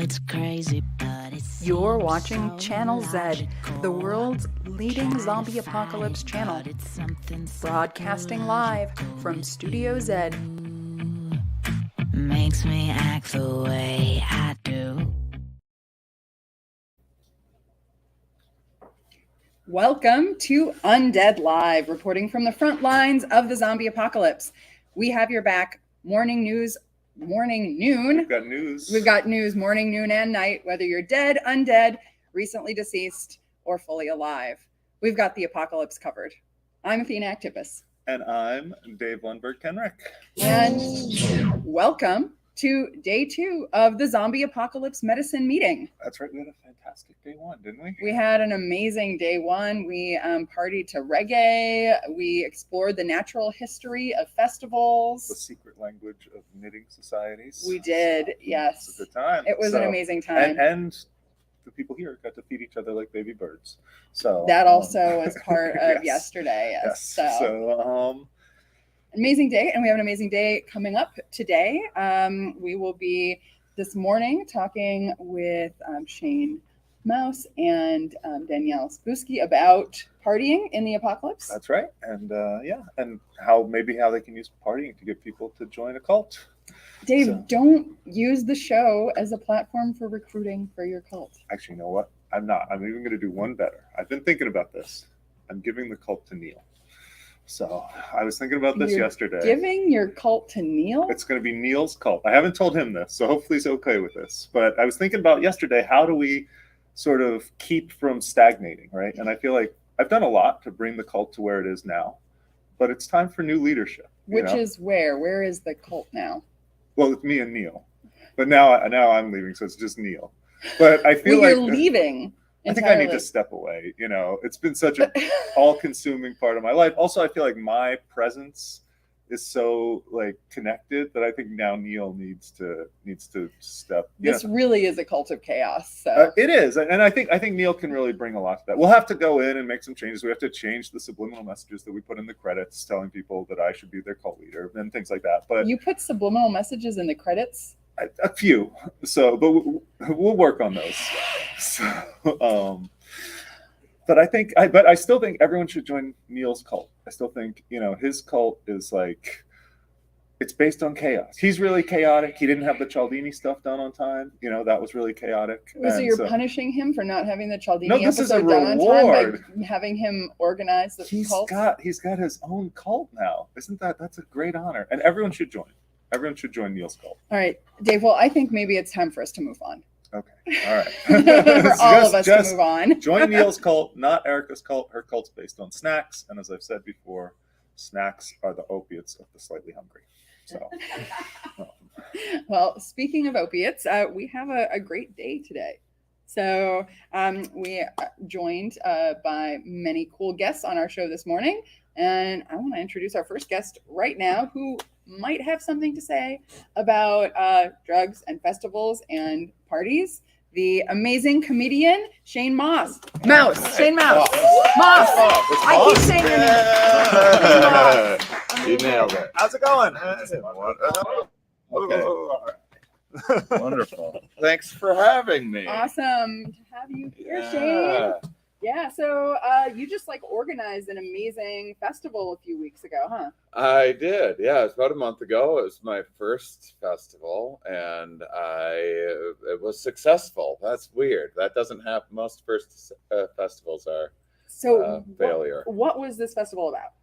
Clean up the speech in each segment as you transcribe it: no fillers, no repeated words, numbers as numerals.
It's crazy, but it's You're watching Channel Z, the world's leading zombie apocalypse channel. Broadcasting live from Studio Z. Makes me act the way I do. Welcome to Undead Live, reporting from the front lines of the zombie apocalypse. We have your back morning, noon. We've got news. We've got news morning, noon, and night, whether you're dead, undead, recently deceased, or fully alive. We've got the apocalypse covered. I'm Athena Activus. And I'm Dave Lundberg-Kenrick. And welcome to day 2 of the zombie apocalypse medicine meeting. That's right. We had a fantastic day 1, didn't we? We had an amazing day 1. We partied to reggae. We explored the natural history of festivals. The secret language of knitting societies. We did, yes. It was a good time. It was an amazing time. And the people here got to feed each other like baby birds. So that also was part of yes. yesterday. Yes. So amazing day, and we have an amazing day coming up today. We will be this morning talking with Shane Mauss and Danièle Cybulskie about partying in the apocalypse. That's right, and and how they can use partying to get people to join a cult. Dave, don't use the show as a platform for recruiting for your cult. Actually, you know what? I'm not. I'm even going to do one better. I've been thinking about this. I'm giving the cult to Neil. So I was thinking about this yesterday. Giving your cult to Neil? It's going to be Neil's cult. I haven't told him this, so hopefully he's okay with this. But I was thinking about yesterday, how do we sort of keep from stagnating, right? And I feel like I've done a lot to bring the cult to where it is now, but it's time for new leadership. Which is where? Where is the cult now? Well, it's me and Neil. But now I'm leaving, so it's just Neil. But I feel you're leaving. I think I need to step away. You know, it's been such an all-consuming part of my life. Also, I feel like my presence is so connected that I think now Neil needs to step. This really is a cult of chaos. So it is, and I think Neil can really bring a lot to that. We'll have to go in and make some changes. We have to change the subliminal messages that we put in the credits, telling people that I should be their cult leader and things like that. But you put subliminal messages in the credits? A few. So, but we'll work on those. So, but I still think everyone should join Neil's cult. I still think, his cult is it's based on chaos. He's really chaotic. He didn't have the Cialdini stuff done on time. That was really chaotic. So you're punishing him for not having the Cialdini episode done on time by having him organize the cult? He's got his own cult now. That's a great honor. And everyone should join. Everyone should join Neil's cult. All right, Dave. Well, I think maybe it's time for us to move on. Okay. All right. For all of us to move on. Join Neil's cult, not Erica's cult. Her cult's based on snacks. And as I've said before, snacks are the opiates of the slightly hungry. So. Well, speaking of opiates, we have a great day today. So we joined by many cool guests on our show this morning. And I want to introduce our first guest right now, who might have something to say about drugs and festivals and parties. The amazing comedian, Shane Mauss. Shane Mauss. Moss. I keep saying your name. You nailed it. How's it going? Okay. Wonderful. Thanks for having me. Awesome to have you here, Shane. Yeah, so you just organized an amazing festival a few weeks ago, huh? I did, yeah. It was about a month ago. It was my first festival, and it was successcul. That's weird. That doesn't happen. Most first festivals are failure. What was this festival about?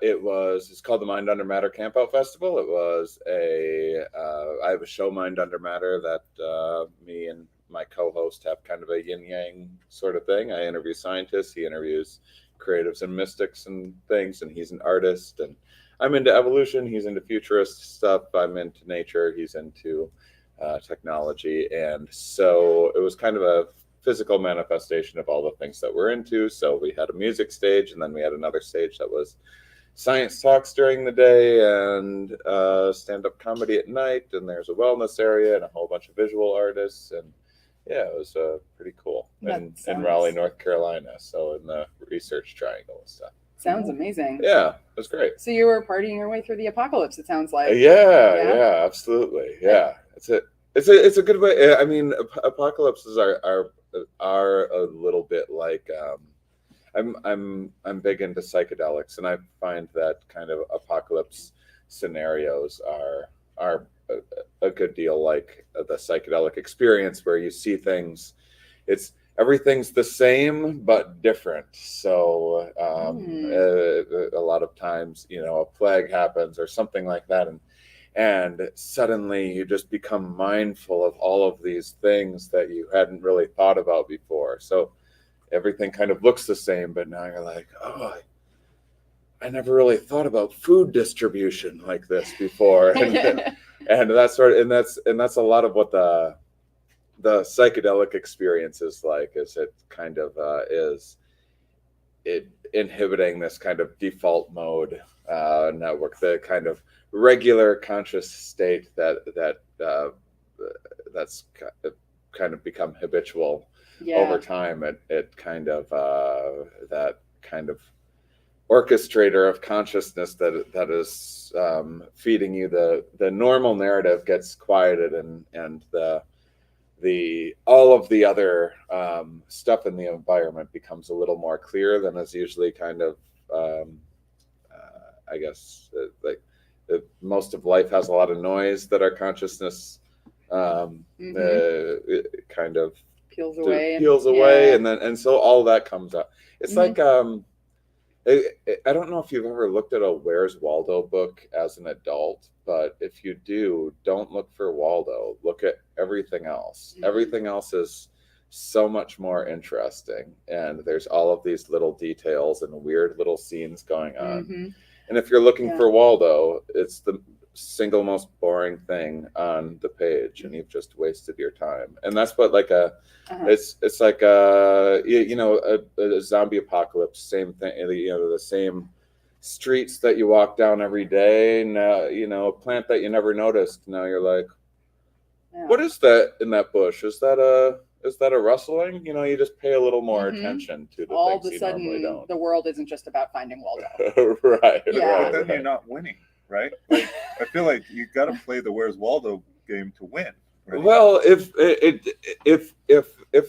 It's called the Mind Under Matter Campout Festival. It was I have a show, Mind Under Matter, that me and my co-host have kind of a yin-yang sort of thing. I interview scientists, he interviews creatives and mystics and things, and he's an artist, and I'm into evolution, he's into futurist stuff, I'm into nature, he's into technology, and so it was kind of a physical manifestation of all the things that we're into. So we had a music stage, and then we had another stage that was science talks during the day and stand-up comedy at night, and there's a wellness area and a whole bunch of visual artists, and yeah, it was pretty cool in Raleigh, North Carolina, so in the Research Triangle and stuff. Sounds amazing. Yeah, it was great. So you were partying your way through the apocalypse, it sounds like. Yeah, absolutely. Yeah. It's it's a good way. I mean, apocalypses are a little bit like I'm big into psychedelics, and I find that kind of apocalypse scenarios are a good deal like the psychedelic experience, where you see things. Everything's the same but different. So a lot of times, a plague happens or something like that, and suddenly you just become mindful of all of these things that you hadn't really thought about before. So everything kind of looks the same, but now you're like, oh, I never really thought about food distribution like this before. And that's a lot of what the psychedelic experience is like. Is it kind of is it inhibiting this kind of default mode network, the kind of regular conscious state that's kind of become habitual over time. It kind of that kind of orchestrator of consciousness that is feeding you the normal narrative gets quieted, and all of the other stuff in the environment becomes a little more clear than is usually kind of I guess like most of life has a lot of noise that our consciousness kind of peels away, and so all that comes up. It's like I don't know if you've ever looked at a Where's Waldo book as an adult, but if you do, don't look for Waldo. Look at everything else. Everything else is so much more interesting, and there's all of these little details and weird little scenes going on. And if you're looking for Waldo, it's the single most boring thing on the page, and you've just wasted your time. And that's what like it's like a zombie apocalypse, same thing. The same streets that you walk down every day. Now, a plant that you never noticed. Now you're like, what is that in that bush? Is that a rustling? You just pay a little more attention to the all things of a sudden, you normally don't. The world isn't just about finding Waldo. Right. Yeah. But then you're not winning, right? Like, I feel like you got to play the Where's Waldo game to win. Right? Well, if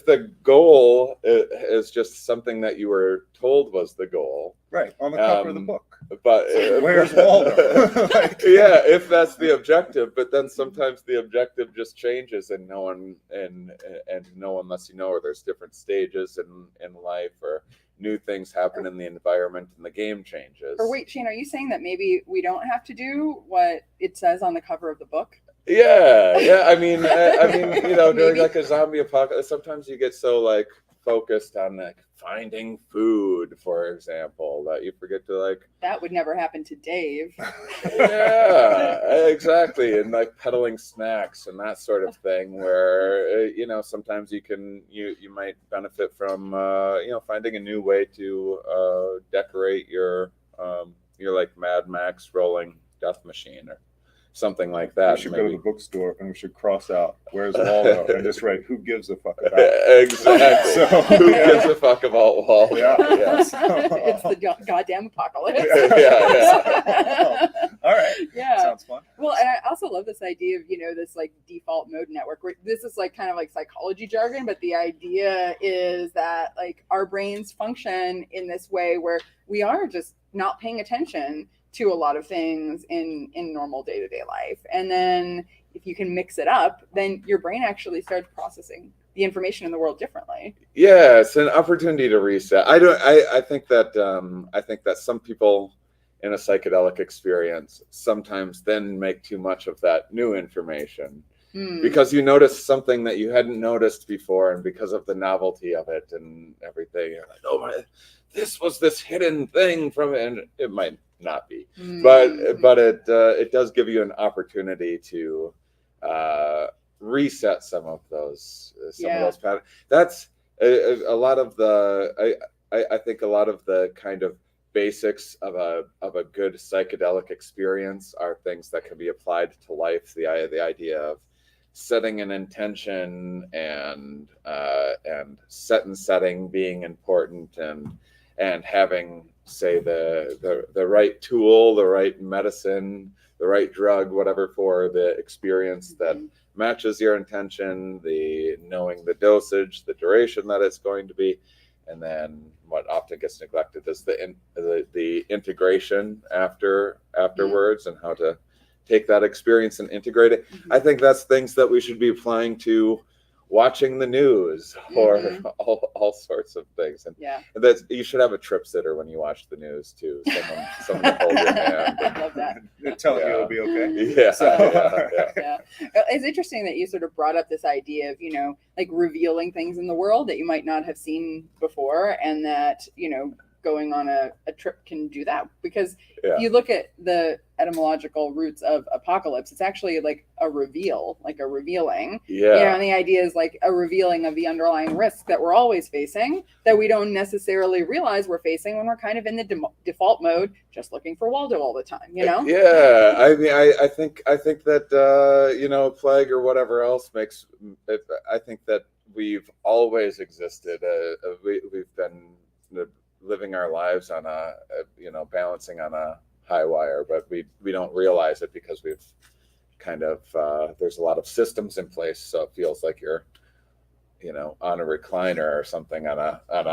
the goal is just something that you were told was the goal, right, on the cover of the book. But Where's Waldo? If that's the objective, but then sometimes the objective just changes, and no one lets you know, or there's different stages in life, or new things happen in the environment, and the game changes. Or wait, Shane, are you saying that maybe we don't have to do what it says on the cover of the book? Yeah. I mean, during like a zombie apocalypse, sometimes you get so like focused on like finding food, for example, that you forget to like. That would never happen to Dave. Yeah, exactly, and like peddling snacks and that sort of thing, where sometimes you might benefit from finding a new way to decorate your like Mad Max rolling death machine or something like that. We should go to the bookstore and we should cross out Where's Waldo and just write who gives a fuck about exactly. So, who gives a fuck about Waldo? It's the goddamn apocalypse. Yeah. All right. Yeah. Sounds fun. Well, and I also love this idea of this like default mode network. This is like kind of like psychology jargon, but the idea is that like our brains function in this way where we are just not paying attention to a lot of things in normal day-to-day life. And then if you can mix it up, then your brain actually starts processing the information in the world differently. Yeah, it's an opportunity to reset. I think that some people in a psychedelic experience sometimes then make too much of that new information because you notice something that you hadn't noticed before, and because of the novelty of it and everything, you're like, oh, this was this hidden thing from it, and it might not be, but it does give you an opportunity to reset some of those patterns. That's a lot of the I think a lot of the kind of basics of a good psychedelic experience are things that can be applied to life. The idea of setting an intention and setting being important, and having, say, the right tool, the right medicine, the right drug, whatever, for the experience matches your intention, the knowing the dosage, the duration that it's going to be, and then what often gets neglected is the integration afterwards, and how to take that experience and integrate it. I think that's things that we should be applying to watching the news or all sorts of things. And that you should have a trip sitter when you watch the news too. Someone to hold your hand. I love that. They're telling you it'll be okay. Yeah, So, Yeah. It's interesting that you sort of brought up this idea of, like revealing things in the world that you might not have seen before, and that, going on a trip can do that, because if you look at the etymological roots of apocalypse, it's actually like a reveal, like a revealing. And the idea is like a revealing of the underlying risk that we're always facing, that we don't necessarily realize we're facing when we're kind of in the default mode, just looking for Waldo all the time, Yeah, I mean, I think that plague or whatever else makes it. I think that we've always existed. We've been living our lives on balancing on a high wire, but we don't realize it because we've kind of there's a lot of systems in place, so it feels like you're on a recliner or something on a on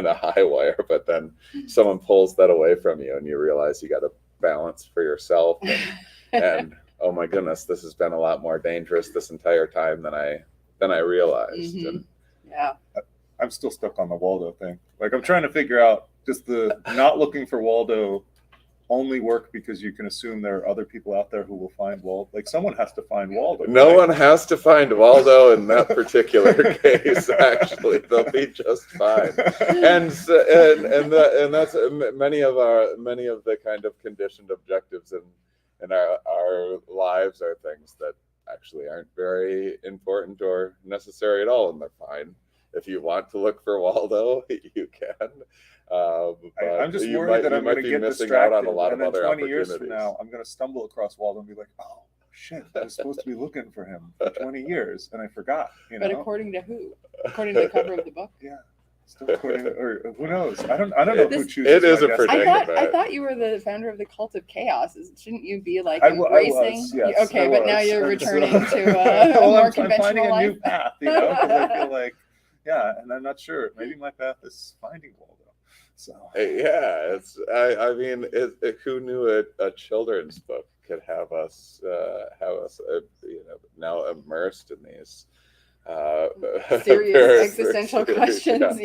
a high wire, but then someone pulls that away from you and you realize you got to balance for yourself, and oh my goodness, this has been a lot more dangerous this entire time than I realized. And I'm still stuck on the Waldo thing. Like, I'm trying to figure out, does the not looking for Waldo only work because you can assume there are other people out there who will find Waldo? Like, someone has to find Waldo. No right? one has to find Waldo in that particular case. Actually, they'll be just fine. And that's many of the kind of conditioned objectives in our lives are things that actually aren't very important or necessary at all, and they're fine. If you want to look for Waldo, you can. I'm just worried that I'm going to get missing distracted, out on a lot and of then other 20 years from opportunities. now, I'm going to stumble across Waldo and be like, oh, shit, I was supposed to be looking for him for 20 years, and I forgot. But according to who? According to the cover of the book? Yeah. Still according to, or who knows? I don't know who chooses. It is my a guest. predicament. I thought you were the founder of the Cult of Chaos. Shouldn't you be like I embracing? was, yes, okay, I but now was. you're And so- returning to a well, more I'm conventional finding a life. new path, because I feel like, and I'm not sure. Maybe my path is finding Waldo. So I mean, who knew a children's book could have us now immersed in these serious existential questions.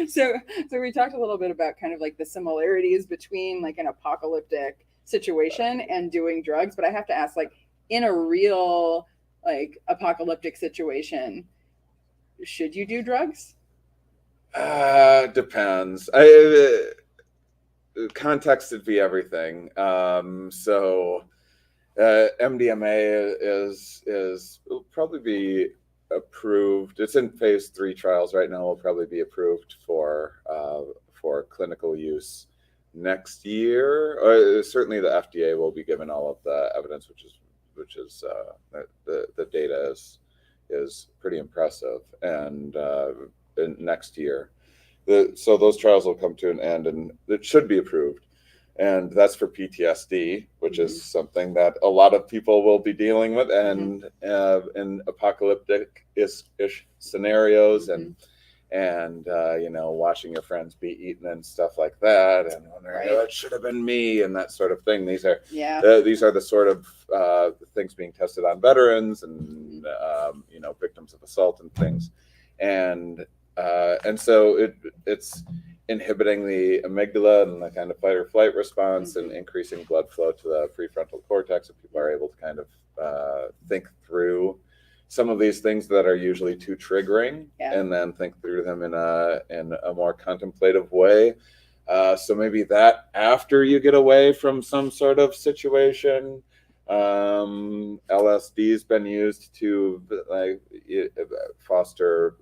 So we talked a little bit about kind of like the similarities between like an apocalyptic situation and doing drugs, but I have to ask, like, in a real like apocalyptic situation, should you do drugs? Depends. Context would be everything. So MDMA will probably be approved. It's in phase 3 trials right now. Will probably be approved for clinical use next year. Certainly, the FDA will be given all of the evidence, which is the data is pretty impressive, and next year. So those trials will come to an end, and it should be approved. And that's for PTSD, which is something that a lot of people will be dealing with, and in apocalyptic-ish scenarios, and watching your friends be eaten and stuff like that, and wondering, it should have been me, and that sort of thing. These are the sort of things being tested on veterans and victims of assault and things, and so it's inhibiting the amygdala and the kind of fight or flight response, and increasing blood flow to the prefrontal cortex, if people are able to kind of think through some of these things that are usually too triggering, and then think through them in a more contemplative way. So maybe that after you get away from some sort of situation. LSD has been used to foster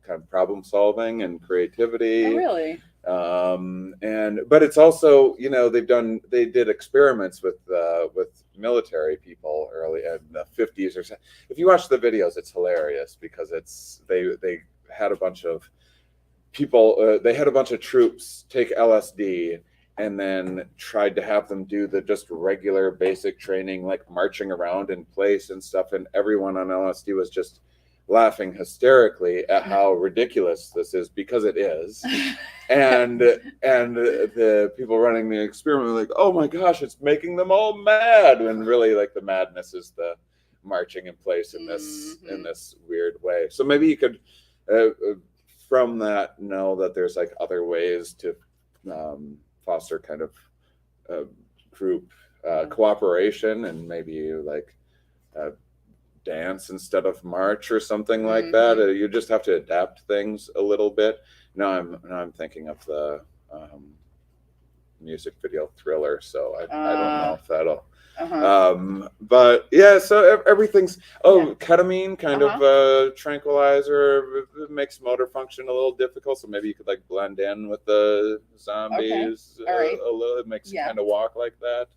kind of problem solving and creativity. Oh, really? But it's also, they did experiments with military people early in the 50s or so. If you watch the videos, it's hilarious, because they had a bunch of people, they had a bunch of troops take LSD and then tried to have them do the just regular basic training, like marching around in place and stuff. And everyone on LSD was just laughing hysterically at how ridiculous this is, because it is. And the people running the experiment were like, oh my gosh, it's making them all mad. When really, like, the madness is the marching in place in this weird way. So maybe you could from that know that there's like other ways to foster kind of group cooperation, and maybe like dance instead of march or something like that. You just have to adapt things a little bit. Now I'm thinking of the music video Thriller, so I don't know if that'll but yeah, so everything's ketamine kind of tranquilizer. It makes motor function a little difficult, so maybe you could like blend in with the zombies a little. It makes you kind of walk like that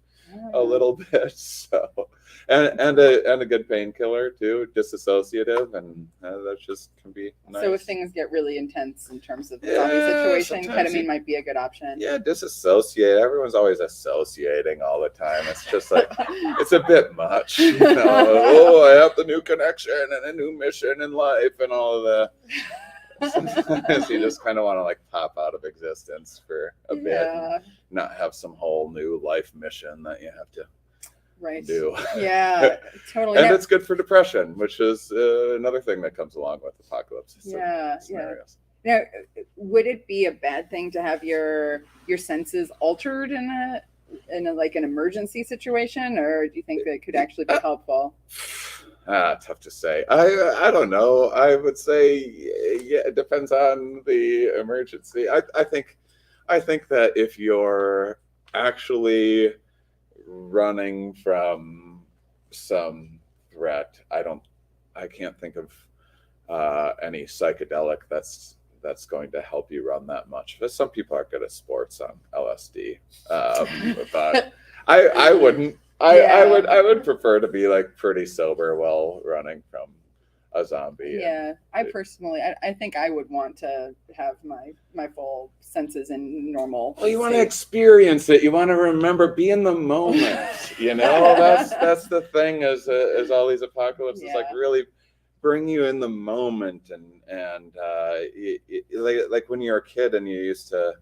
a little bit. So and a good painkiller too, disassociative, and that just can be nice. So if things get really intense in terms of the zombie situation, ketamine might be a good option. Yeah, disassociate. Everyone's always associating all the time. It's just like, it's a bit much. You know? Oh, I have the new connection and a new mission in life and all of that. Sometimes you just kind of want to like pop out of existence for a bit and not have some whole new life mission that you have to do. Yeah, totally. And it's good for depression, which is another thing that comes along with apocalypse scenarios. Now, would it be a bad thing to have your senses altered in a like an emergency situation, or do you think that it could actually be helpful? Tough to say. I don't know. I would say it depends on the emergency. I think that if you're actually running from some threat, I can't think of any psychedelic that's going to help you run that much. But some people are good at sports on LSD, but I wouldn't. I would prefer to be like pretty sober while running from a zombie. Yeah, I personally, I think I would want to have my full senses in normal. Well, you want to experience it. You want to remember, be in the moment. You know, that's the thing. As all these apocalypses, like really bring you in the moment, and like when you're a kid and you used to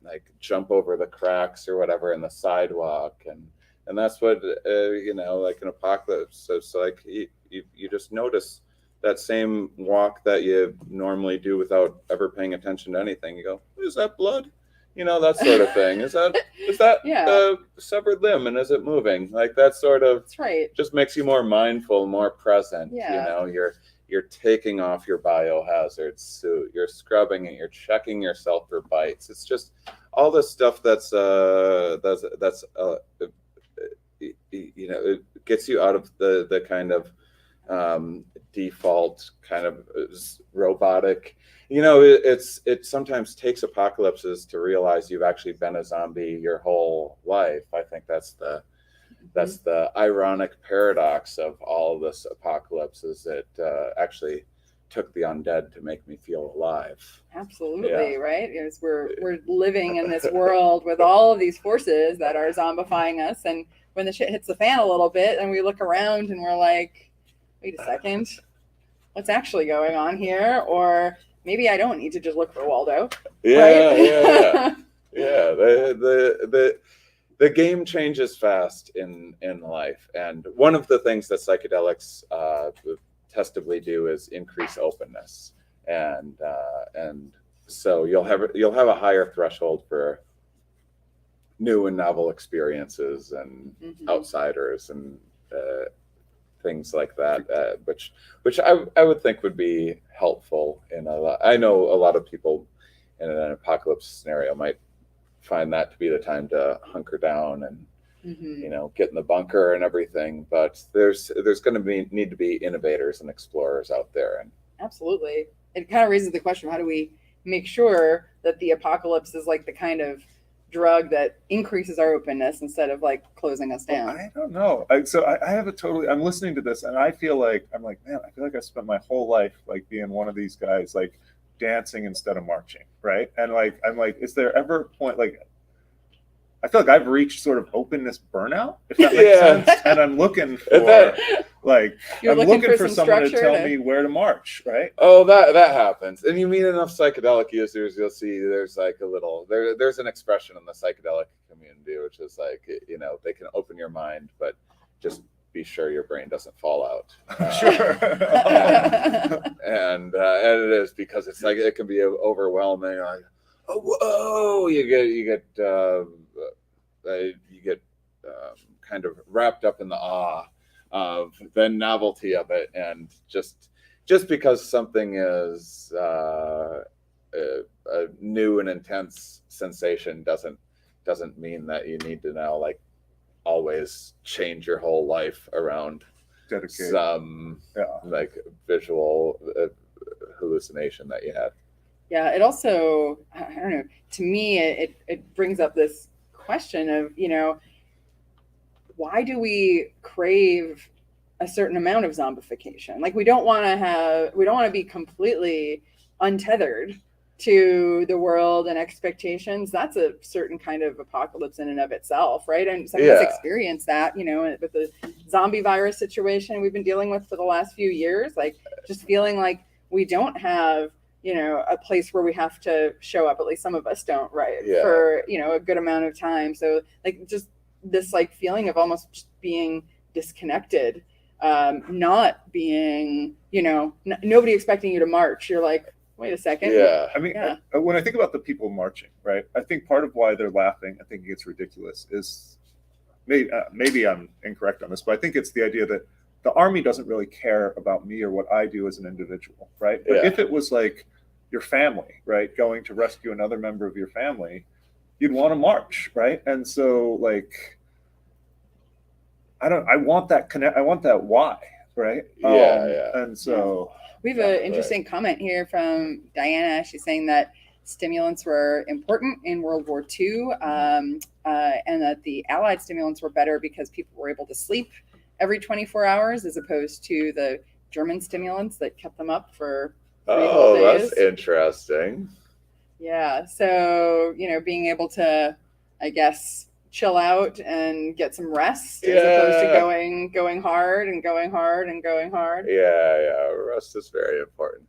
like jump over the cracks or whatever in the sidewalk, and that's what like an apocalypse. So it's like you just notice that same walk that you normally do without ever paying attention to anything. You go, is that blood? You know, that sort of thing. Is that severed limb, and is it moving? Like that sort of. That's right. Just makes you more mindful, more present. Yeah. You know, you're taking off your biohazard suit. You're scrubbing it. You're checking yourself for bites. It's just all this stuff that's it gets you out of the kind of default kind of robotic. It sometimes takes apocalypses to realize you've actually been a zombie your whole life. I think that's the ironic paradox of all of this apocalypse, is it actually took the undead to make me feel alive. Absolutely, right? Because we're living in this world with all of these forces that are zombifying us, and when the shit hits the fan a little bit and we look around and we're like, wait a second, what's actually going on here? Or maybe I don't need to just look for Waldo. Yeah. The game changes fast in life, and one of the things that psychedelics testably do is increase openness, and so you'll have a higher threshold for new and novel experiences and outsiders and things like that, which I would think would be helpful in a lot. I know a lot of people in an apocalypse scenario might find that to be the time to hunker down and get in the bunker and everything, but there's going to need to be innovators and explorers out there. And absolutely, it kind of raises the question: how do we make sure that the apocalypse is like the kind of drug that increases our openness instead of like closing us down? I don't know. I have I'm listening to this and I feel like man, I feel like I spent my whole life like being one of these guys, like dancing instead of marching, right? And like I'm like, is there ever a point, like I feel like I've reached sort of openness burnout, if that makes sense. And I'm looking for like You're I'm looking looking for for some someone to structure tell to- me where to march, right? Oh, that happens. And you meet enough psychedelic users, you'll see there's like a little there's an expression in the psychedelic community which is like, you know, they can open your mind, but just be sure your brain doesn't fall out. Sure. And it is, because it's like it can be overwhelming. Like, oh, whoa! You get kind of wrapped up in the awe of the novelty of it, and just because something is a new and intense sensation doesn't mean that you need to now like always change your whole life around Dedicated. some like visual hallucination that you had. Yeah, it also, I don't know, to me, it brings up this question of, you know, why do we crave a certain amount of zombification? Like, we don't want to be completely untethered to the world and expectations. That's a certain kind of apocalypse in and of itself, right? And some of us experience that, you know, with the zombie virus situation we've been dealing with for the last few years, like just feeling like we don't have, you know, a place where we have to show up, at least some of us don't, right? For, you know, a good amount of time. So like just this like feeling of almost just being disconnected, not being, you know, nobody expecting you to march. You're like, wait a second. Yeah. I mean, when I think about the people marching, right, I think part of why they're laughing, I think it gets ridiculous, is maybe I'm incorrect on this, but I think it's the idea that the army doesn't really care about me or what I do as an individual, right? But if it was like your family, right, going to rescue another member of your family, you'd want to march, right? And so, like, I want that connect. I want that why, right? And so. We have an interesting comment here from Diana. She's saying that stimulants were important in World War II, and that the Allied stimulants were better because people were able to sleep every 24 hours as opposed to the German stimulants that kept them up for 3 whole days. That's interesting. Yeah. So, you know, being able to, I guess, chill out and get some rest as opposed to going hard and going hard and going hard. Yeah. Rest is very important.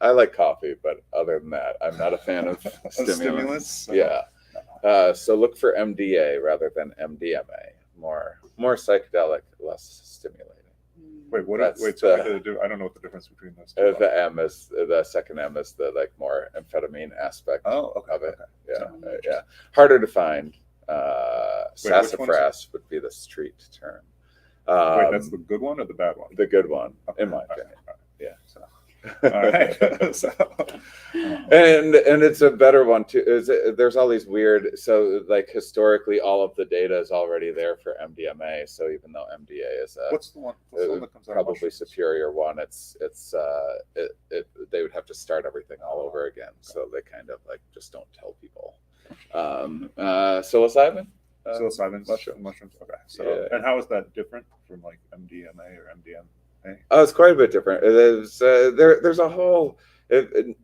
I like coffee, but other than that, I'm not a fan of stimulants. So look for MDA rather than MDMA. More psychedelic, less stimulating. Wait, so I don't know what the difference between those two are. The M is the second M is the like more amphetamine aspect of it. Yeah. Harder to find. Sassafras would be the street term. Wait, that's the good one or the bad one? The good one, in my opinion. Yeah. So. All right. And it's a better one too. There's all these weird. So like historically, all of the data is already there for MDMA. So even though MDA is what's the one that comes out probably superior one, they would have to start everything all over again. So they kind of like just don't tell people. Psilocybin. Psilocybin mushrooms. Okay. So and how is that different from like MDMA or MDMA? Oh, it's quite a bit different. There's a whole.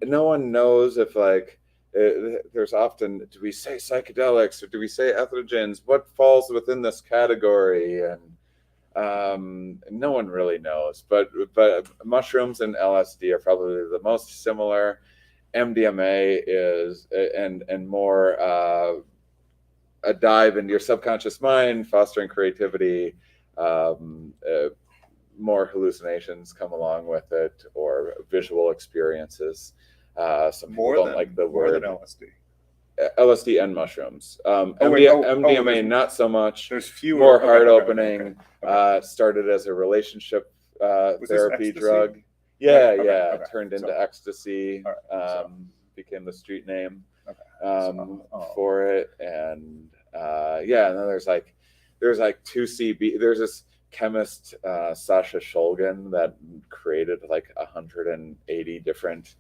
No one knows if like there's often, do we say psychedelics or do we say entheogens? What falls within this category? And no one really knows. But mushrooms and LSD are probably the most similar. MDMA is and more a dive into your subconscious mind, fostering creativity. More hallucinations come along with it, or visual experiences. Some people don't like the word LSD. LSD and mushrooms. MDMA not so much. There's fewer. More heart opening. Started as a relationship therapy drug. Turned into ecstasy. Became the street name for it. And and then there's like 2CB. There's this chemist Sasha Shulgin that created like 180 different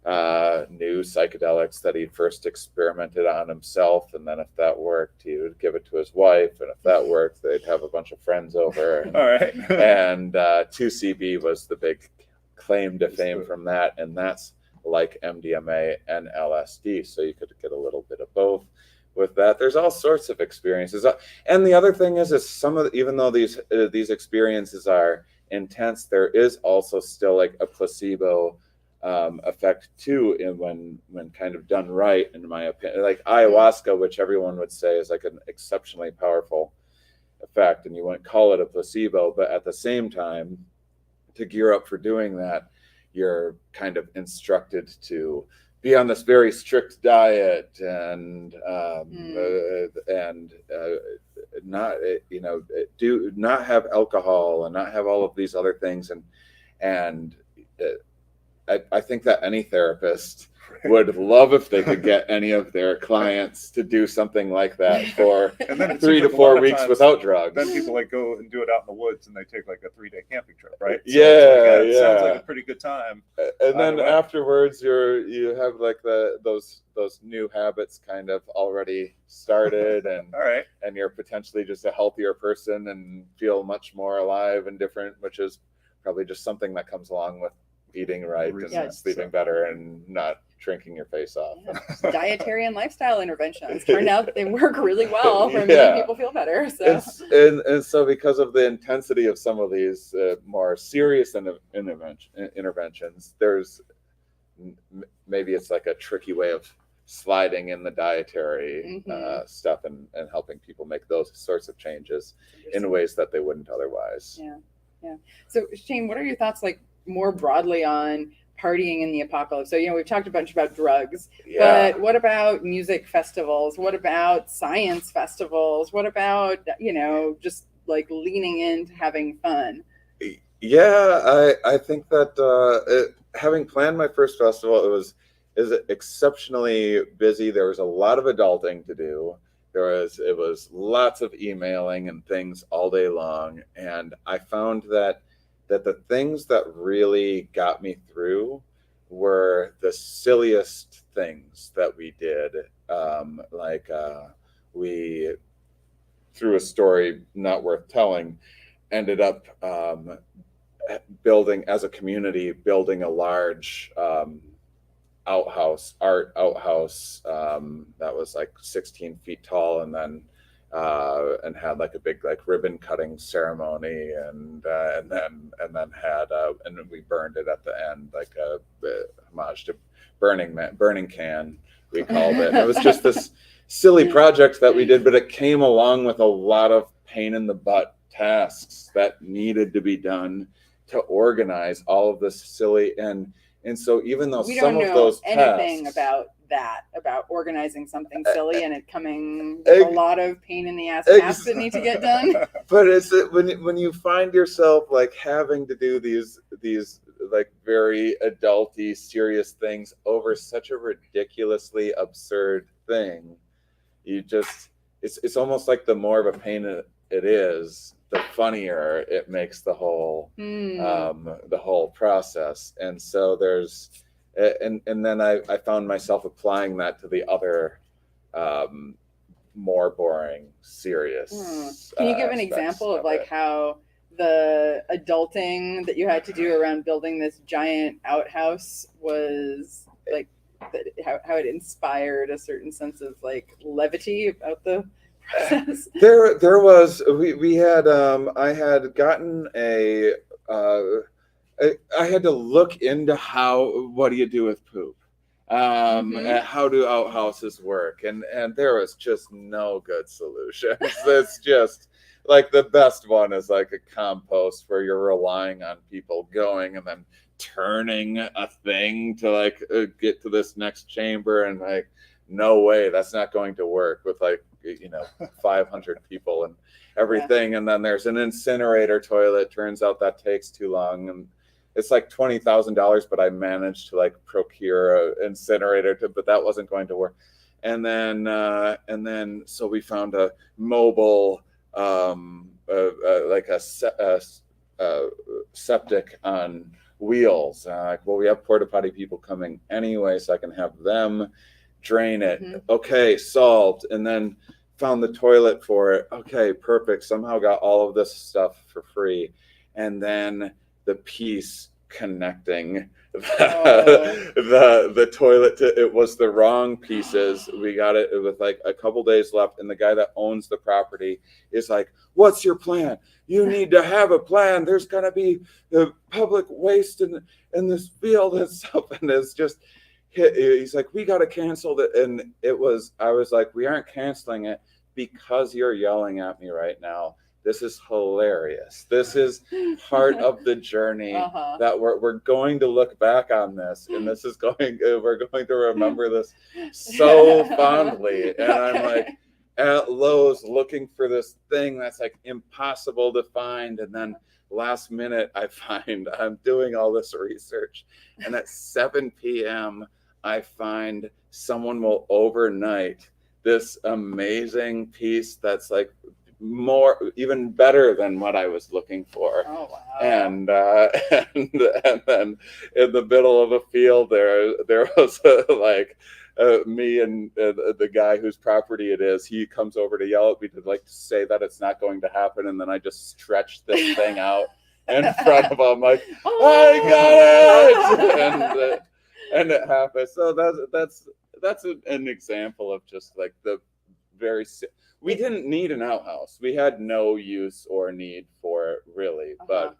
new psychedelics that he first experimented on himself, and then if that worked he would give it to his wife, and if that worked they'd have a bunch of friends over. All right. And 2CB was the big claim to fame from that, and that's like MDMA and LSD, so you could get a little bit of both. with that. There's all sorts of experiences. And the other thing is some of even though these experiences are intense, there is also still like a placebo effect too, in when kind of done right, in my opinion. Like ayahuasca, which everyone would say is like an exceptionally powerful effect, and you wouldn't call it a placebo, but at the same time, to gear up for doing that, you're kind of instructed to be on this very strict diet and not do not have alcohol and not have all of these other things, and I think that any therapist would love if they could get any of their clients to do something like that for And then 3 to 4 weeks times, without drugs. Then people like go and do it out in the woods, and they take like a 3-day camping trip, right? So Yeah, it sounds like a pretty good time. And then way. afterwards, you have like those new habits kind of already started, and All right. and you're potentially just a healthier person and feel much more alive and different, which is probably just something that comes along with eating right and Yeah. sleeping better and not drinking your face off. Yeah. Dietary and lifestyle interventions turned out they work really well for making people feel better. So And so because of the intensity of some of these more serious interventions, there's maybe it's like a tricky way of sliding in the dietary stuff and helping people make those sorts of changes in ways that they wouldn't otherwise. Yeah. So Shane, what are your thoughts like more broadly on partying in the apocalypse? So, we've talked a bunch about drugs, but what about music festivals? What about science festivals? What about, just like leaning into having fun? Yeah, I think that having planned my first festival, it was exceptionally busy. There was a lot of adulting to do. It was lots of emailing and things all day long, and I found that the things that really got me through were the silliest things that we did. We, through a story not worth telling, ended up building as a community, building a large art outhouse that was like 16 feet tall, and then and had like a big like ribbon cutting ceremony, and then had and we burned it at the end, like a homage to Burning Can, we called it. And it was just this silly project that we did, but it came along with a lot of pain in the butt tasks that needed to be done to organize all of this silly, and so even though we some don't of know those anything tasks, about organizing something silly and it coming with a lot of pain in the ass tasks that need to get done. But it's when you find yourself like having to do these like very adulty serious things over such a ridiculously absurd thing, it's almost like the more of a pain it is, the funnier it makes the whole process. And so there's and then I found myself applying that to the other more boring, serious. Can you give an example of like how the adulting that you had to do around building this giant outhouse was like, how it inspired a certain sense of like levity about the process? There was we had I had gotten I had to look into what do you do with poop, and how do outhouses work, and there was just no good solutions. It's just like the best one is like a compost where you're relying on people going and then turning a thing to like get to this next chamber, and like no way, that's not going to work with like 500 people and everything. And then there's an incinerator toilet. Turns out that takes too long, and it's like $20,000, but I managed to like procure an incinerator but that wasn't going to work. And then so we found a mobile like a septic on wheels. Like, well, we have porta potty people coming anyway, so I can have them drain it. Okay, solved. And then found the toilet for it. Okay, perfect. Somehow got all of this stuff for free. And then the piece connecting the toilet to, it was the wrong pieces. We got it with like a couple days left, and the guy that owns the property is like, what's your plan? You need to have a plan. There's gonna be the public waste in this field and stuff. And it's just he's like, we gotta cancel it. And I was like, we aren't canceling it because you're yelling at me right now. This is hilarious. This is part of the journey that we're going to look back on this, and this is we're going to remember this so fondly. And I'm like at Lowe's looking for this thing that's like impossible to find, and then last minute I'm doing all this research, and at 7 p.m. I find someone will overnight this amazing piece that's like even better than what I was looking for. Oh, wow. And then in the middle of a field there was me and the guy whose property it is. He comes over to yell at me to like to say that it's not going to happen, and then I just stretched this thing out in front of him like, I got it. And it happened. So that's an example of just like the very we didn't need an outhouse. We had no use or need for it really, but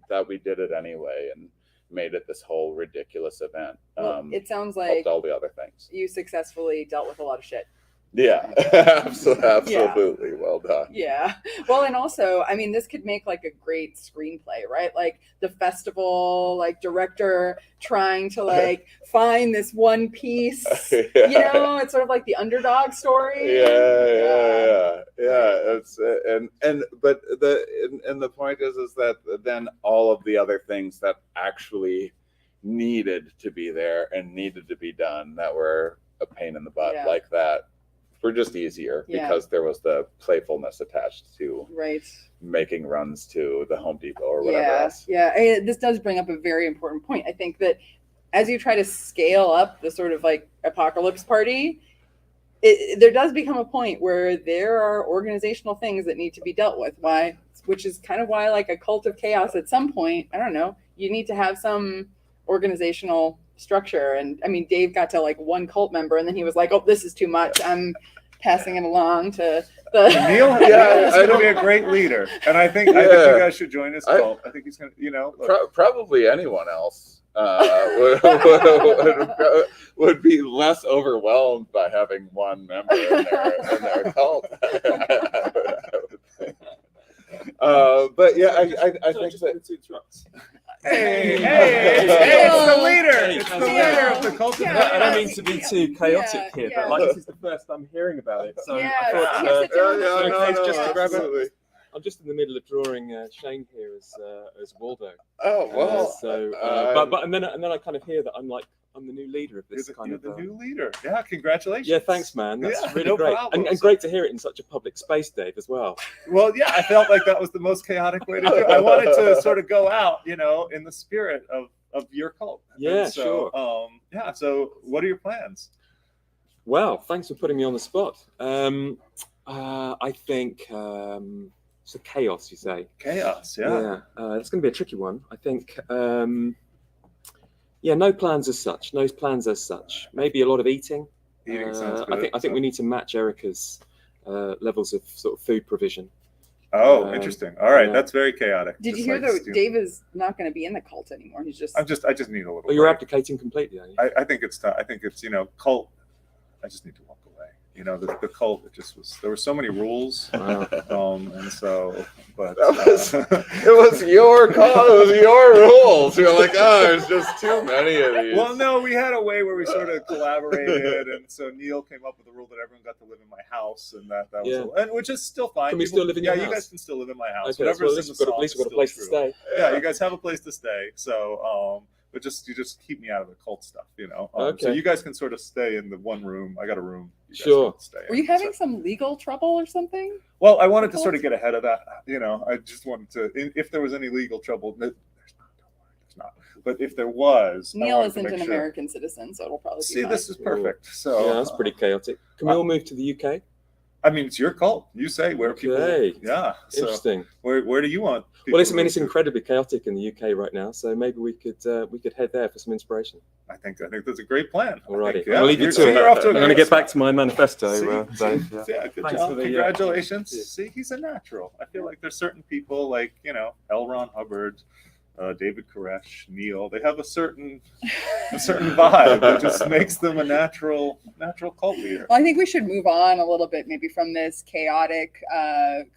that we did it anyway and made it this whole ridiculous event. Well, it sounds like all the other things. You successfully dealt with a lot of shit. Yeah, absolutely. Well done. Yeah. Well, and also, I mean, this could make like a great screenplay, right? Like the festival, like director trying to like find this one piece. You know, it's sort of like the underdog story. Yeah. It's but the point is that then all of the other things that actually needed to be there and needed to be done that were a pain in the butt like that were just easier because there was the playfulness attached to making runs to the Home Depot or whatever else. Yeah, I mean, this does bring up a very important point. I think that as you try to scale up the sort of like apocalypse party, there does become a point where there are organizational things that need to be dealt with. Which is kind of why like a cult of chaos at some point, I don't know, you need to have some organizational structure. And I mean, Dave got to like one cult member, and then he was like, "Oh, this is too much. I'm passing it along to the Neil is going to be a great leader, and I think you guys should join his cult. I think he's going to, probably anyone else would be less overwhelmed by having one member in their cult. But yeah, I think that. Hey, it's the leader. It's the leader of the cult. I don't mean to be too chaotic here, but like this is the first I'm hearing about it. So I thought, I'm just in the middle of drawing Shane here as Waldo. Oh well. But and then I kind of hear that I'm the new leader of this You're the new leader. Yeah, congratulations. Yeah, thanks, man. That's really great. And great to hear it in such a public space, Dave, as well. Well, yeah, I felt like that was the most chaotic way to do it. I wanted to sort of go out, in the spirit of your cult. Yeah, sure. So what are your plans? Well, thanks for putting me on the spot. I think so chaos, you say? Chaos, yeah. It's going to be a tricky one. I think no plans as such. Maybe a lot of eating. Sounds good. I think we need to match Erica's levels of sort of food provision. Oh, interesting. All right, that's very chaotic. Did you hear that Dave is not going to be in the cult anymore? He's just. I just need a little. Well, you're abdicating completely, aren't you? I think it's cult. I just need to walk away. The cult. There were so many rules, and so. But it was your call. It was your rules. You're like, there's just too many of these. Well, no, we had a way where we sort of collaborated, and so Neil came up with a rule that everyone got to live in my house, and that was, and which is still fine. Can we still live in your house? Yeah, you guys can still live in my house. Okay, at least we've got a place to stay. Yeah, you guys have a place to stay. So, but you just keep me out of the cult stuff, Okay. So you guys can sort of stay in the one room. I got a room. Sure. Were you having some legal trouble or something? Well, I wanted to sort of get ahead of that. I just wanted to, if there was any legal trouble, there's not. But if there was, Neil isn't an American citizen, so it'll probably be fine. This is perfect. So that's pretty chaotic. Can we all move to the UK? I mean, it's your cult. You say where people. Okay. Yeah. So Interesting. where do you want? Well, people I mean, to it's go to? incredibly chaotic in the UK right now, so maybe we could head there for some inspiration. I think that's a great plan. Alrighty, Yeah, I'll leave you you're- to so it. you're off to a I'm going to great get back start. to my manifesto. See? Dave. Yeah. Yeah, good Thanks job. for the, Congratulations. yeah. See, he's a natural. I feel like there's certain people like, L. Ron Hubbard, David Koresh, Neil. They have a certain vibe that just makes them a natural cult leader. Well, I think we should move on a little bit, maybe from this chaotic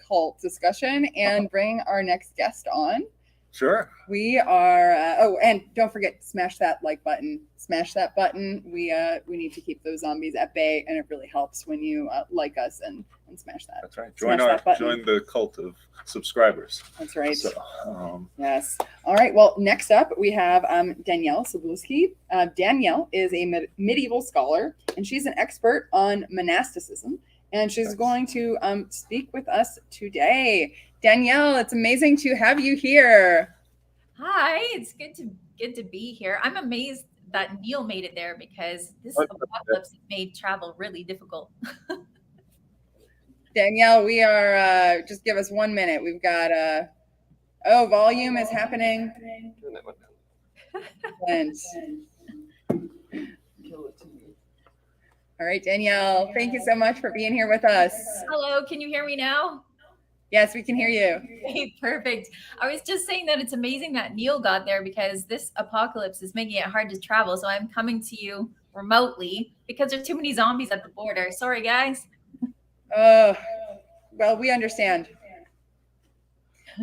cult discussion, and bring our next guest on. Sure. We are. And don't forget, smash that like button. Smash that button. We need to keep those zombies at bay, and it really helps when you like us and smash that. That's right. Smash that button. Join the cult of subscribers. That's right. So, Yes. All right. Well, next up we have Danièle Cybulskie. Danièle is a medieval scholar, and she's an expert on monasticism, and she's going to speak with us today. Danièle, it's amazing to have you here. Hi, it's good to be here. I'm amazed that Neil made it there because this apocalypse has made travel really difficult. Danièle, we are just give us 1 minute. We've got volume is happening. And all right, Danièle, thank you so much for being here with us. Hello, can you hear me now? Yes, we can hear you. Okay, perfect. I was just saying that it's amazing that Neil got there because this apocalypse is making it hard to travel. So I'm coming to you remotely because there's too many zombies at the border. Sorry, guys. Well, we understand.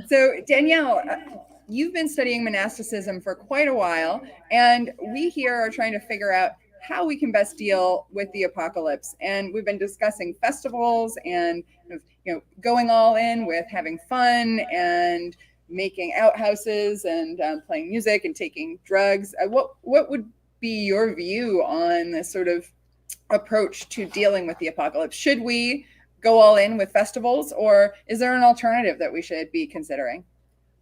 So, Danièle, you've been studying monasticism for quite a while, and we here are trying to figure out how we can best deal with the apocalypse. And we've been discussing festivals and going all in with having fun and making outhouses and playing music and taking drugs. What would be your view on this sort of approach to dealing with the apocalypse? Should we go all in with festivals, or is there an alternative that we should be considering?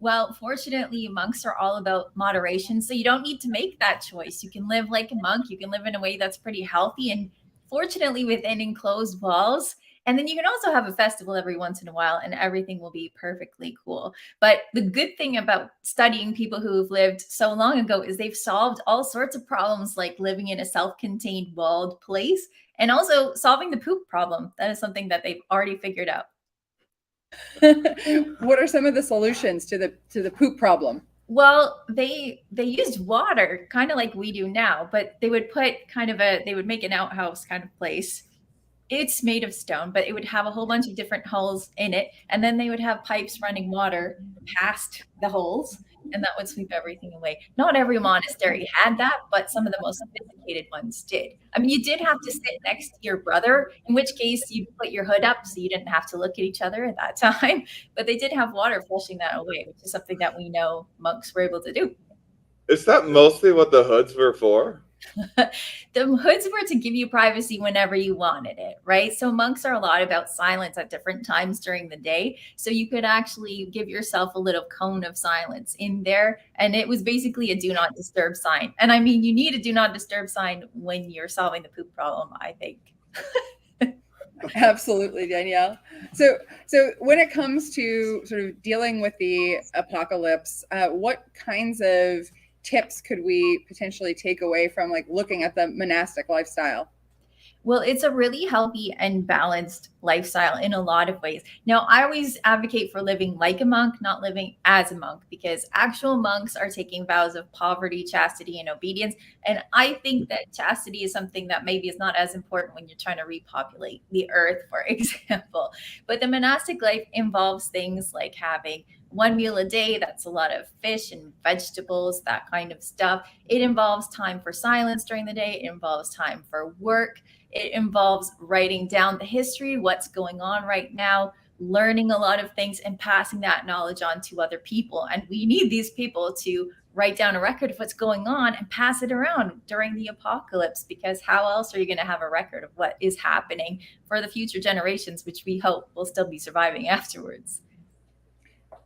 Well, fortunately, monks are all about moderation. So you don't need to make that choice. You can live like a monk. You can live in a way that's pretty healthy and fortunately within enclosed walls. And then you can also have a festival every once in a while and everything will be perfectly cool. But the good thing about studying people who have lived so long ago is they've solved all sorts of problems like living in a self-contained walled place and also solving the poop problem. That is something that they've already figured out. What are some of the solutions to the poop problem? Well, they used water kind of like we do now, but they would put they would make an outhouse kind of place. It's made of stone, but it would have a whole bunch of different holes in it. And then they would have pipes running water past the holes, and that would sweep everything away. Not every monastery had that, but some of the most sophisticated ones did. I mean, you did have to sit next to your brother, in which case you put your hood up so you didn't have to look at each other at that time. But they did have water flushing that away, which is something that we know monks were able to do. Is that mostly what the hoods were for? The hoods were to give you privacy whenever you wanted it, right? So monks are a lot about silence at different times during the day. So you could actually give yourself a little cone of silence in there. And it was basically a do not disturb sign. And I mean, you need a do not disturb sign when you're solving the poop problem, I think. Absolutely, Danièle. So when it comes to sort of dealing with the apocalypse, what kinds of tips could we potentially take away from like looking at the monastic lifestyle? Well, it's a really healthy and balanced lifestyle in a lot of ways. Now, I always advocate for living like a monk, not living as a monk, because actual monks are taking vows of poverty, chastity, and obedience. And I think that chastity is something that maybe is not as important when you're trying to repopulate the earth, for example. But the monastic life involves things like having one meal a day. That's a lot of fish and vegetables, that kind of stuff. It involves time for silence during the day. It involves time for work. It involves writing down the history, what's going on right now, learning a lot of things and passing that knowledge on to other people. And we need these people to write down a record of what's going on and pass it around during the apocalypse, because how else are you going to have a record of what is happening for the future generations, which we hope will still be surviving afterwards?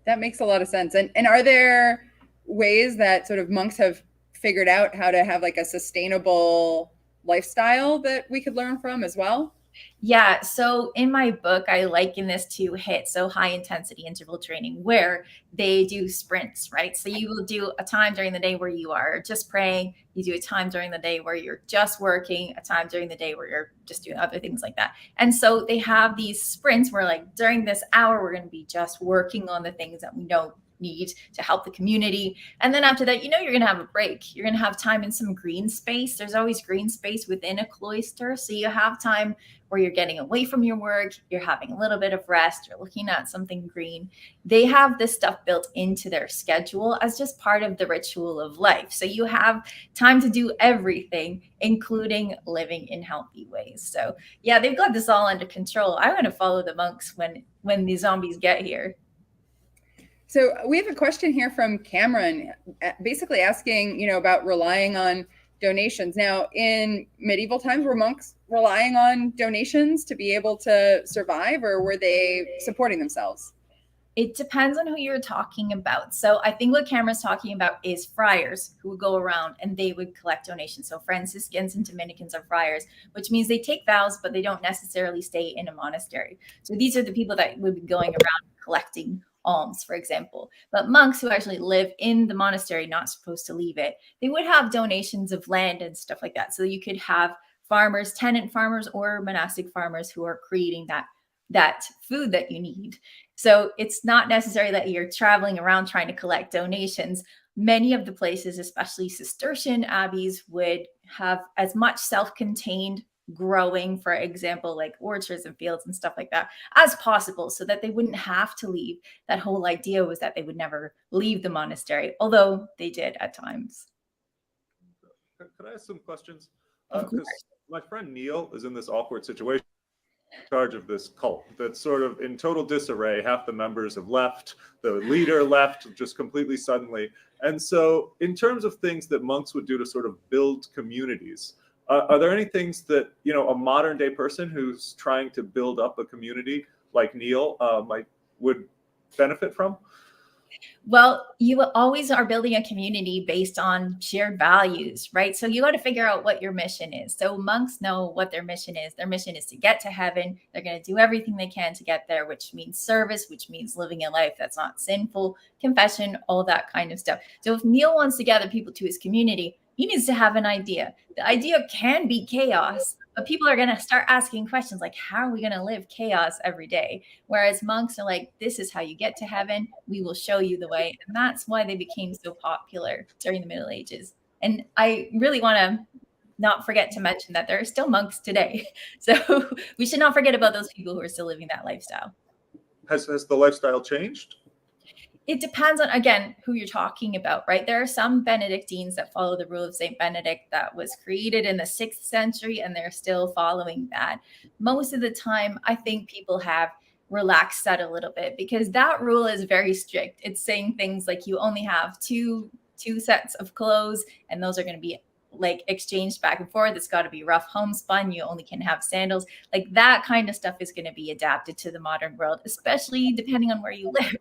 That makes a lot of sense. And are there ways that sort of monks have figured out how to have like a sustainable lifestyle that we could learn from as well? Yeah, so in my book, I liken this to HIIT, so high intensity interval training, where they do sprints, right? So you will do a time during the day where you are just praying, you do a time during the day where you're just working, a time during the day where you're just doing other things like that. And so they have these sprints where, like, during this hour, we're going to be just working on the things that we know need to help the community. And then after that, you're going to have a break. You're going to have time in some green space. There's always green space within a cloister. So you have time where you're getting away from your work, you're having a little bit of rest, you're looking at something green. They have this stuff built into their schedule as just part of the ritual of life. So you have time to do everything, including living in healthy ways. So yeah, they've got this all under control. I want to follow the monks when the zombies get here. So we have a question here from Cameron, basically asking, about relying on donations. Now, in medieval times, were monks relying on donations to be able to survive, or were they supporting themselves? It depends on who you're talking about. So I think what Cameron's talking about is friars who would go around and they would collect donations. So Franciscans and Dominicans are friars, which means they take vows, but they don't necessarily stay in a monastery. So these are the people that would be going around collecting alms, for example. But monks who actually live in the monastery, not supposed to leave it, they would have donations of land and stuff like that. So you could have farmers, tenant farmers, or monastic farmers who are creating that food that you need. So it's not necessary that you're traveling around trying to collect donations. Many of the places, especially Cistercian abbeys, would have as much self-contained growing, for example, like orchards and fields and stuff like that, as possible, so that they wouldn't have to leave. That whole idea was that they would never leave the monastery, although they did at times. Could I ask some questions? Of course. My friend Neil is in this awkward situation, in charge of this cult that's sort of in total disarray. Half the members have left, the leader left just completely suddenly. And so in terms of things that monks would do to sort of build communities, are there any things that, a modern day person who's trying to build up a community like Neil would benefit from? Well, you always are building a community based on shared values, right? So you got to figure out what your mission is. So monks know what their mission is. Their mission is to get to heaven. They're going to do everything they can to get there, which means service, which means living a life that's not sinful, confession, all that kind of stuff. So if Neil wants to gather people to his community, he needs to have an idea. The idea can be chaos, but people are going to start asking questions like, how are we going to live chaos every day? Whereas monks are like, this is how you get to heaven. We will show you the way. And that's why they became so popular during the Middle Ages. And I really want to not forget to mention that there are still monks today. So we should not forget about those people who are still living that lifestyle. Has the lifestyle changed? It depends on, again, who you're talking about, right? There are some Benedictines that follow the rule of St. Benedict that was created in the 6th century, and they're still following that. Most of the time, I think people have relaxed that a little bit because that rule is very strict. It's saying things like you only have two sets of clothes, and those are going to be like exchanged back and forth. It's got to be rough homespun. You only can have sandals. Like that kind of stuff is going to be adapted to the modern world, especially depending on where you live.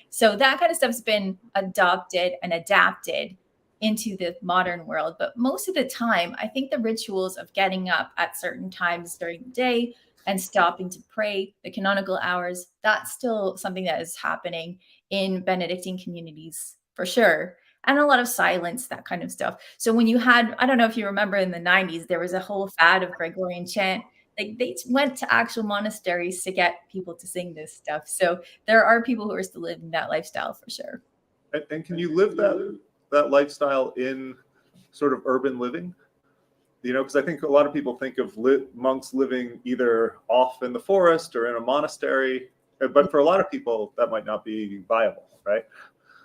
So that kind of stuff's been adopted and adapted into the modern world. But most of the time, I think the rituals of getting up at certain times during the day and stopping to pray, the canonical hours, that's still something that is happening in Benedictine communities for sure. And a lot of silence, that kind of stuff. So when you had, I don't know if you remember in the 90s, there was a whole fad of Gregorian chant. Like they went to actual monasteries to get people to sing this stuff. So there are people who are still living that lifestyle for sure. And can you live that lifestyle in sort of urban living? Because I think a lot of people think of monks living either off in the forest or in a monastery. But for a lot of people, that might not be viable, right?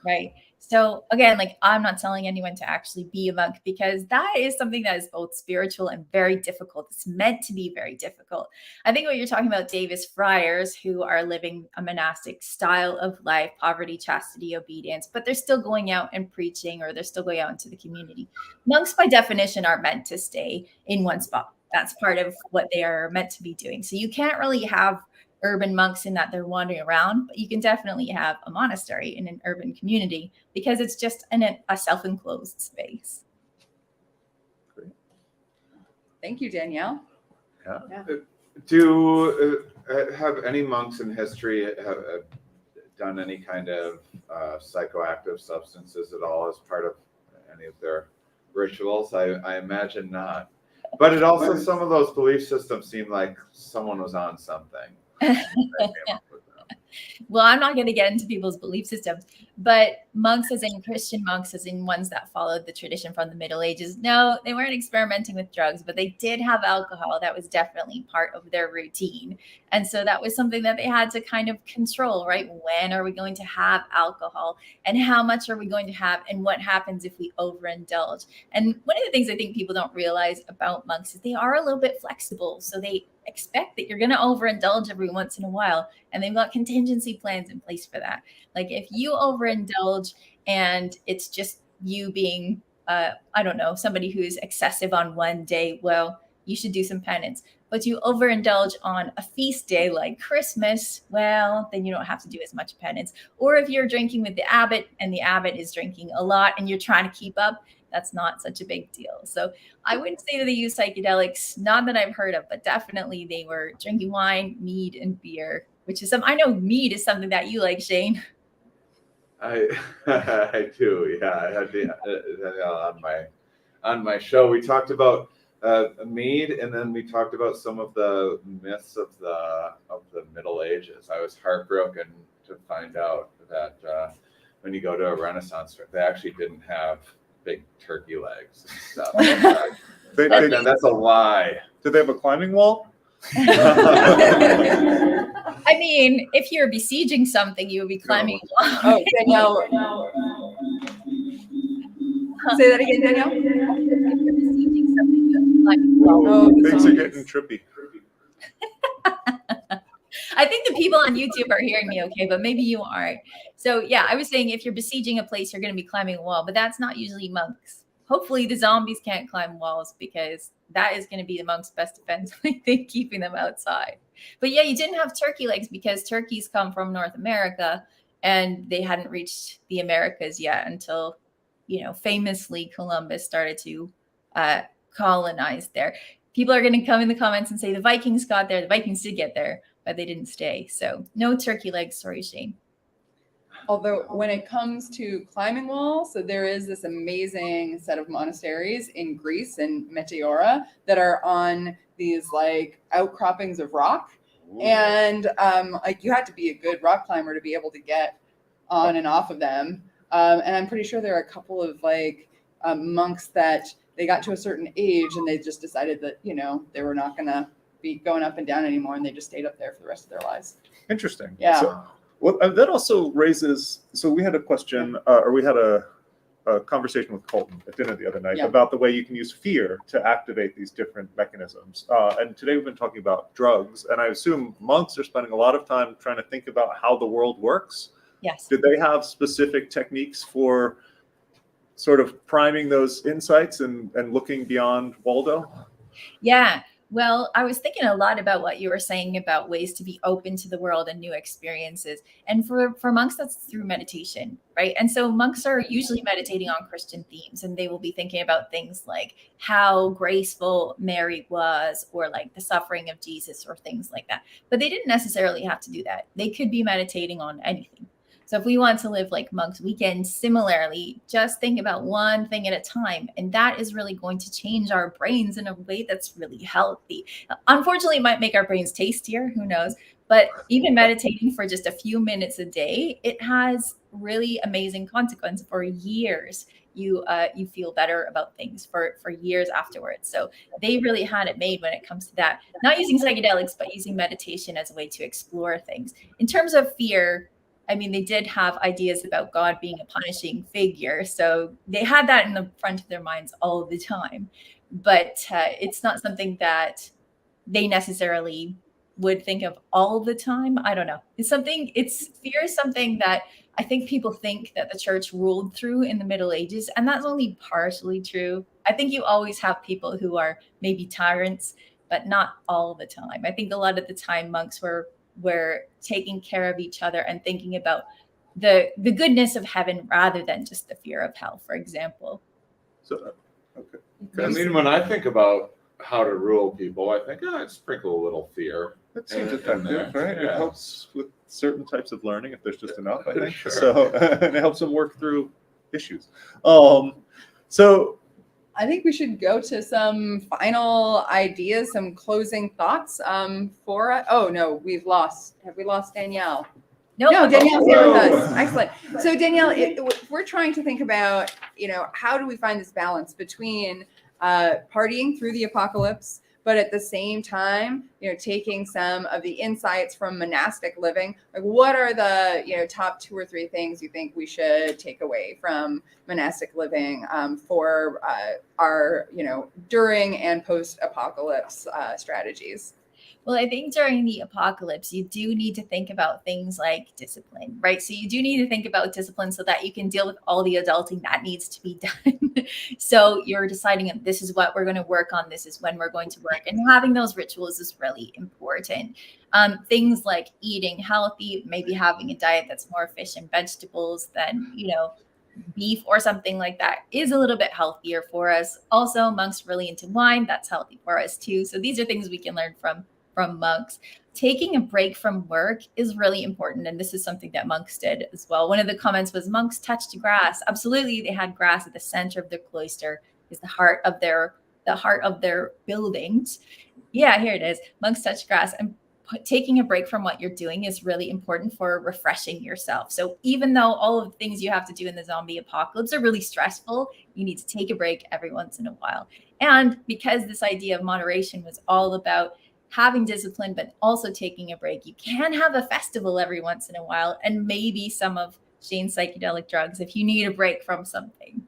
Right. So again, like I'm not telling anyone to actually be a monk because that is something that is both spiritual and very difficult. It's meant to be very difficult. I think what you're talking about, Dave, is friars who are living a monastic style of life, poverty, chastity, obedience, but they're still going out and preaching or they're still going out into the community. Monks by definition are meant to stay in one spot. That's part of what they are meant to be doing. So you can't really have urban monks in that they're wandering around, but you can definitely have a monastery in an urban community because it's just a self-enclosed space. Thank you, Danielle. Yeah. Have any monks in history have done any kind of psychoactive substances at all as part of any of their rituals? I imagine not. But it also, some of those belief systems seem like someone was on something. Well, I'm not going to get into people's belief systems, but monks, as in Christian monks, as in ones that followed the tradition from the Middle Ages, no, they weren't experimenting with drugs, but they did have alcohol. That was definitely part of their routine. And so that was something that they had to kind of control, right? When are we going to have alcohol, and how much are we going to have, and what happens if we overindulge? And one of the things I think people don't realize about monks is they are a little bit flexible. So they expect that you're going to overindulge every once in a while, and they've got contingency plans in place for that. Like if you overindulge and it's just you being I don't know, somebody who's excessive on one day, well, you should do some penance. But you overindulge on a feast day like Christmas, well, then you don't have to do as much penance. Or if you're drinking with the abbot and the abbot is drinking a lot and you're trying to keep up, that's not such a big deal. So I wouldn't say that they use psychedelics, not that I've heard of, but definitely they were drinking wine, mead, and beer, which is I know mead is something that you like, Shane. I do, yeah. I had on my show we talked about mead, and then we talked about some of the myths of the Middle Ages. I was heartbroken to find out that when you go to a Renaissance fair, they actually didn't have big turkey legs and stuff. That's a lie. Did they have a climbing wall? I mean, if you're besieging something, you would be climbing a wall. Oh, Danielle. Say that again, Danielle. If you're besieging something, you would be climbing a wall. Oh, Things are getting trippy. I think the people on YouTube are hearing me okay, but maybe you aren't. So yeah, I was saying if you're besieging a place, you're going to be climbing a wall, but that's not usually monks. Hopefully the zombies can't climb walls, because that is going to be the monks' best defense, I think, keeping them outside. But yeah, you didn't have turkey legs because turkeys come from North America and they hadn't reached the Americas yet until, famously Columbus started to colonize there. People are going to come in the comments and say the Vikings got there. The Vikings did get there, but they didn't stay. So no turkey legs. Sorry, Shane. Although when it comes to climbing walls, so there is this amazing set of monasteries in Greece and Meteora that are on these like outcroppings of rock. Ooh. And like you had to be a good rock climber to be able to get on and off of them. And I'm pretty sure there are a couple of like monks that they got to a certain age and they just decided that, they were not going to be going up and down anymore, and they just stayed up there for the rest of their lives. Interesting. Yeah. So, well, that also raises. So we had a question, or we had a conversation with Colton at dinner the other night about the way you can use fear to activate these different mechanisms. And today we've been talking about drugs, and I assume monks are spending a lot of time trying to think about how the world works. Yes. Did they have specific techniques for sort of priming those insights and looking beyond Waldo? Yeah. Well, I was thinking a lot about what you were saying about ways to be open to the world and new experiences. And for monks, that's through meditation, right? And so monks are usually meditating on Christian themes, and they will be thinking about things like how graceful Mary was, or like the suffering of Jesus, or things like that. But they didn't necessarily have to do that. They could be meditating on anything. So if we want to live like monks, we can similarly just think about one thing at a time. And that is really going to change our brains in a way that's really healthy. Unfortunately, it might make our brains tastier, who knows? But even meditating for just a few minutes a day, it has really amazing consequences for years. You feel better about things for years afterwards. So they really had it made when it comes to that. Not using psychedelics, but using meditation as a way to explore things. In terms of fear, I mean, they did have ideas about God being a punishing figure. So they had that in the front of their minds all the time. But it's not something that they necessarily would think of all the time. I don't know. Fear is something that I think people think that the church ruled through in the Middle Ages. And that's only partially true. I think you always have people who are maybe tyrants, but not all the time. I think a lot of the time monks were taking care of each other and thinking about the goodness of heaven rather than just the fear of hell, for example. So, okay. I mean, when I think about how to rule people, I think I'd sprinkle a little fear. That seems in effective, there. right? It Yeah. helps with certain types of learning if there's just enough, I think. Sure. So and it helps them work through issues. So I think we should go to some final ideas, some closing thoughts for us. Oh no, have we lost Danielle? Nope. No, Danielle's here with Whoa. us. Excellent. So Danielle, we're trying to think about, how do we find this balance between partying through the apocalypse, but at the same time, taking some of the insights from monastic living. Like, what are the, top 2 or 3 things you think we should take away from monastic living for our, during and post-apocalypse strategies? Well, I think during the apocalypse, you do need to think about things like discipline, right? So you do need to think about discipline so that you can deal with all the adulting that needs to be done. So you're deciding this is what we're going to work on. This is when we're going to work. And having those rituals is really important. Things like eating healthy, maybe having a diet that's more fish and vegetables than, beef or something like that is a little bit healthier for us. Also, monks really into wine. That's healthy for us too. So these are things we can learn from monks. Taking a break from work is really important. And this is something that monks did as well. One of the comments was monks touched grass. Absolutely. They had grass at the center of their cloister, is the heart of their buildings. Yeah, here it is. Monks touch grass. And taking a break from what you're doing is really important for refreshing yourself. So even though all of the things you have to do in the zombie apocalypse are really stressful, you need to take a break every once in a while. And because this idea of moderation was all about having discipline, but also taking a break, you can have a festival every once in a while, and maybe some of Shane's psychedelic drugs if you need a break from something.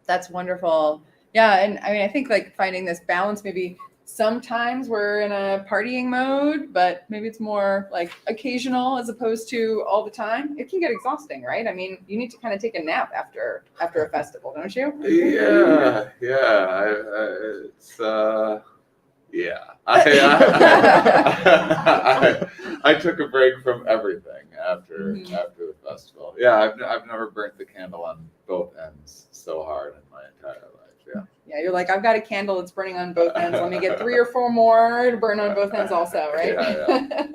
That's wonderful. Yeah. And I mean, I think like finding this balance, maybe sometimes we're in a partying mode, but maybe it's more like occasional as opposed to all the time. It can get exhausting, right? I mean, you need to kind of take a nap after a festival, don't you? Yeah. It's yeah. I took a break from everything after the festival. Yeah, I've never burnt the candle on both ends so hard in my entire life. Yeah. Yeah, you're like, I've got a candle that's burning on both ends. Let me get 3 or 4 more to burn on both ends also, right? Yeah.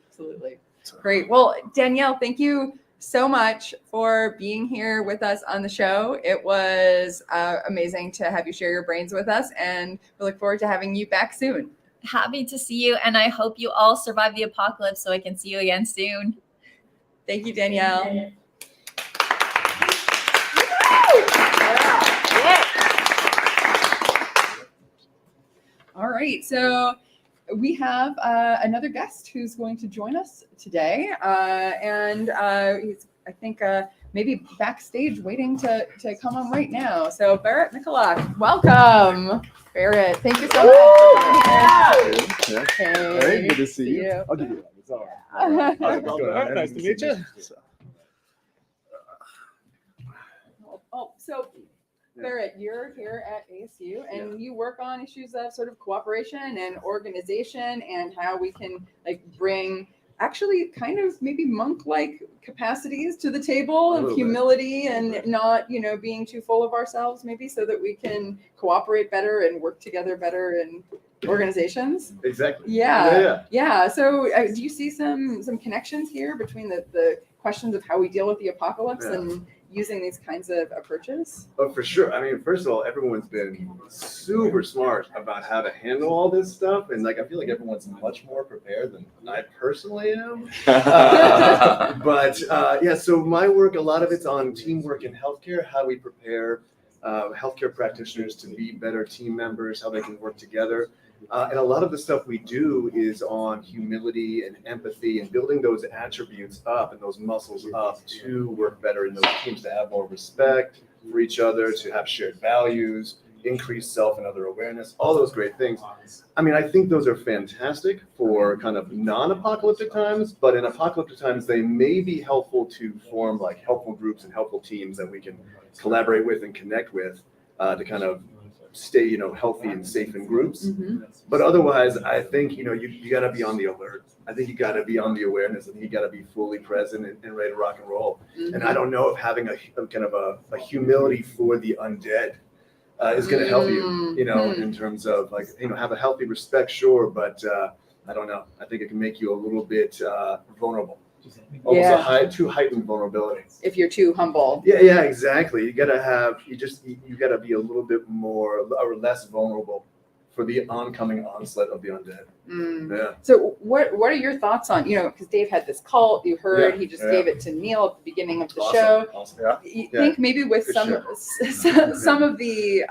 Absolutely. Great. Well, Danielle, thank you so much for being here with us on the show. It was amazing to have you share your brains with us, and we look forward to having you back soon. Happy to see you, and I hope you all survive the apocalypse so I can see you again soon. Thank you, Danielle. All right, so we have another guest who's going to join us today, and he's, I think, maybe backstage waiting to come on right now. So Barret Michalec, welcome. Barret, thank you so much. Yeah. Hey, Hey, good to see you. I'll give you that. It's all right. How's it going? Nice to meet you. So Barret, you're here at ASU, and you work on issues of sort of cooperation and organization, and how we can bring actually kind of maybe monk-like capacities to the table of humility and not, being too full of ourselves, maybe, so that we can cooperate better and work together better in organizations. Exactly. Yeah. So do you see some connections here between the questions of how we deal with the apocalypse and using these kinds of approaches? Oh, for sure. I mean, first of all, everyone's been super smart about how to handle all this stuff. And I feel like everyone's much more prepared than I personally am. So my work, a lot of it's on teamwork in healthcare, how we prepare healthcare practitioners to be better team members, how they can work together. And a lot of the stuff we do is on humility and empathy and building those attributes up and those muscles up to work better in those teams, to have more respect for each other, to have shared values, increased self and other awareness, all those great things. I mean, I think those are fantastic for kind of non-apocalyptic times, but in apocalyptic times, they may be helpful to form helpful groups and helpful teams that we can collaborate with and connect with to kind of stay, healthy and safe in groups. But otherwise, I think, you got to be on the alert. I think you got to be on the awareness. I think you got to be fully present and ready to rock and roll. And I don't know if having a kind of a humility for the undead is going to help you, in terms of like, have a healthy respect, sure, but I don't know. I think it can make you a little bit vulnerable. Almost Yeah. too heightened vulnerability. If you're too humble. Yeah, exactly. You gotta be a little bit more or less vulnerable for the oncoming onslaught of the undead. Yeah. So what are your thoughts on, because Dave had this cult, you heard, Yeah, he just yeah. gave it to Neil at the beginning of the Awesome, show. awesome. Yeah. You Yeah. think maybe with Good some of the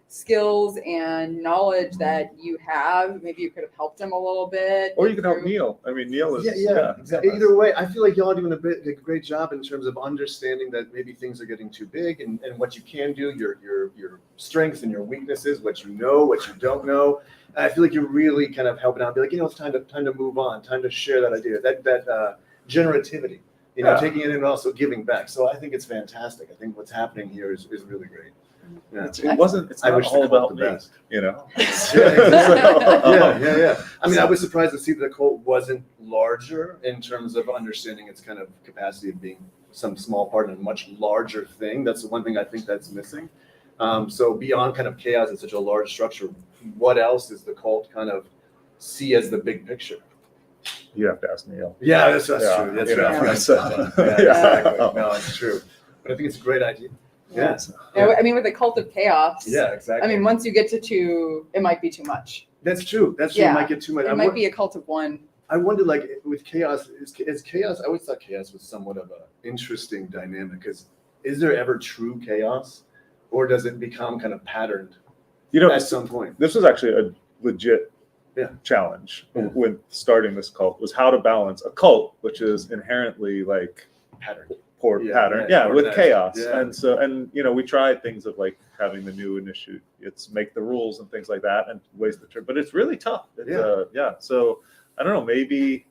skills and knowledge that you have, maybe you could have helped him a little bit? Or you can help Neil. I mean, Neil is Exactly. Either way, I feel like y'all are doing a great job in terms of understanding that maybe things are getting too big and what you can do, your strengths and your weaknesses, what you know, what you don't know. I feel like you're really kind of helping out. Be like, it's time to move on, time to share that idea, that generativity, taking it and also giving back. So I think it's fantastic. I think what's happening here is really great. Yeah. It's I not wish all the about cult me, the best. Yeah, Yeah. I mean, I was surprised to see that the cult wasn't larger in terms of understanding its kind of capacity of being some small part in a much larger thing. That's the one thing I think that's missing. So beyond kind of chaos in such a large structure, what else does the cult kind of see as the big picture? You have to ask Neil. Yeah, that's true. That's right. Exactly. No, it's true. But I think it's a great idea. Yeah. I mean, with the cult of chaos. Yeah, exactly. I mean, once you get to 2, it might be too much. That's true. Yeah. It might get too much. It might be a cult of 1. I wonder, like, with chaos, is chaos, I always thought chaos was somewhat of an interesting dynamic, because is there ever true chaos, or does it become kind of patterned at some point? This was actually a legit challenge with starting this cult, was how to balance a cult, which is inherently like Pattern. poor pattern, with chaos. Yeah. And we tried things of like having the new initiates make the rules and things like that, and ways to turn, but it's really tough. So I don't know, maybe,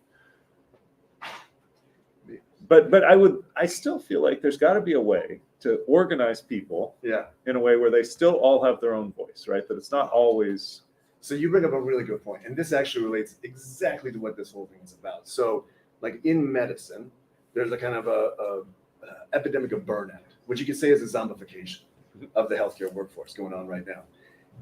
but I still feel like there's got to be a way to organize people in a way where they still all have their own voice, right? That it's not always. So you bring up a really good point, and this actually relates exactly to what this whole thing is about. So, like in medicine, there's a kind of a epidemic of burnout, which you could say is a zombification of the healthcare workforce going on right now.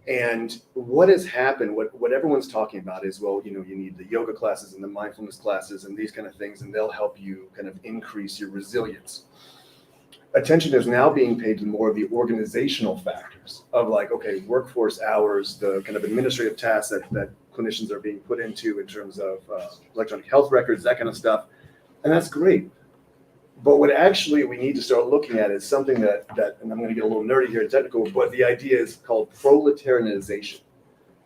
And what has happened, what everyone's talking about is, well, you need the yoga classes and the mindfulness classes and these kind of things, and they'll help you kind of increase your resilience. Attention is now being paid to more of the organizational factors of like, okay, workforce hours, the kind of administrative tasks that clinicians are being put into in terms of electronic health records, that kind of stuff. And that's great. But what actually we need to start looking at is something that and I'm going to get a little nerdy here and technical, but the idea is called proletarianization.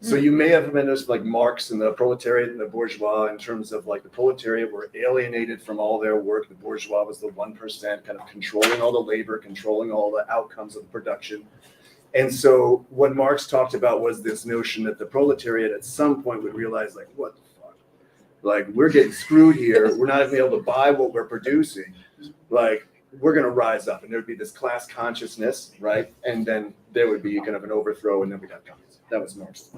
So you may have noticed like Marx and the proletariat and the bourgeois, in terms of like the proletariat were alienated from all their work. The bourgeois was the 1% kind of controlling all the labor, controlling all the outcomes of the production. And so what Marx talked about was this notion that the proletariat at some point would realize, like, what the fuck? Like, we're getting screwed here. We're not even able to buy what we're producing. Like, we're going to rise up, and there'd be this class consciousness, right? And then there would be kind of an overthrow, and then we'd have communism. That was Marx.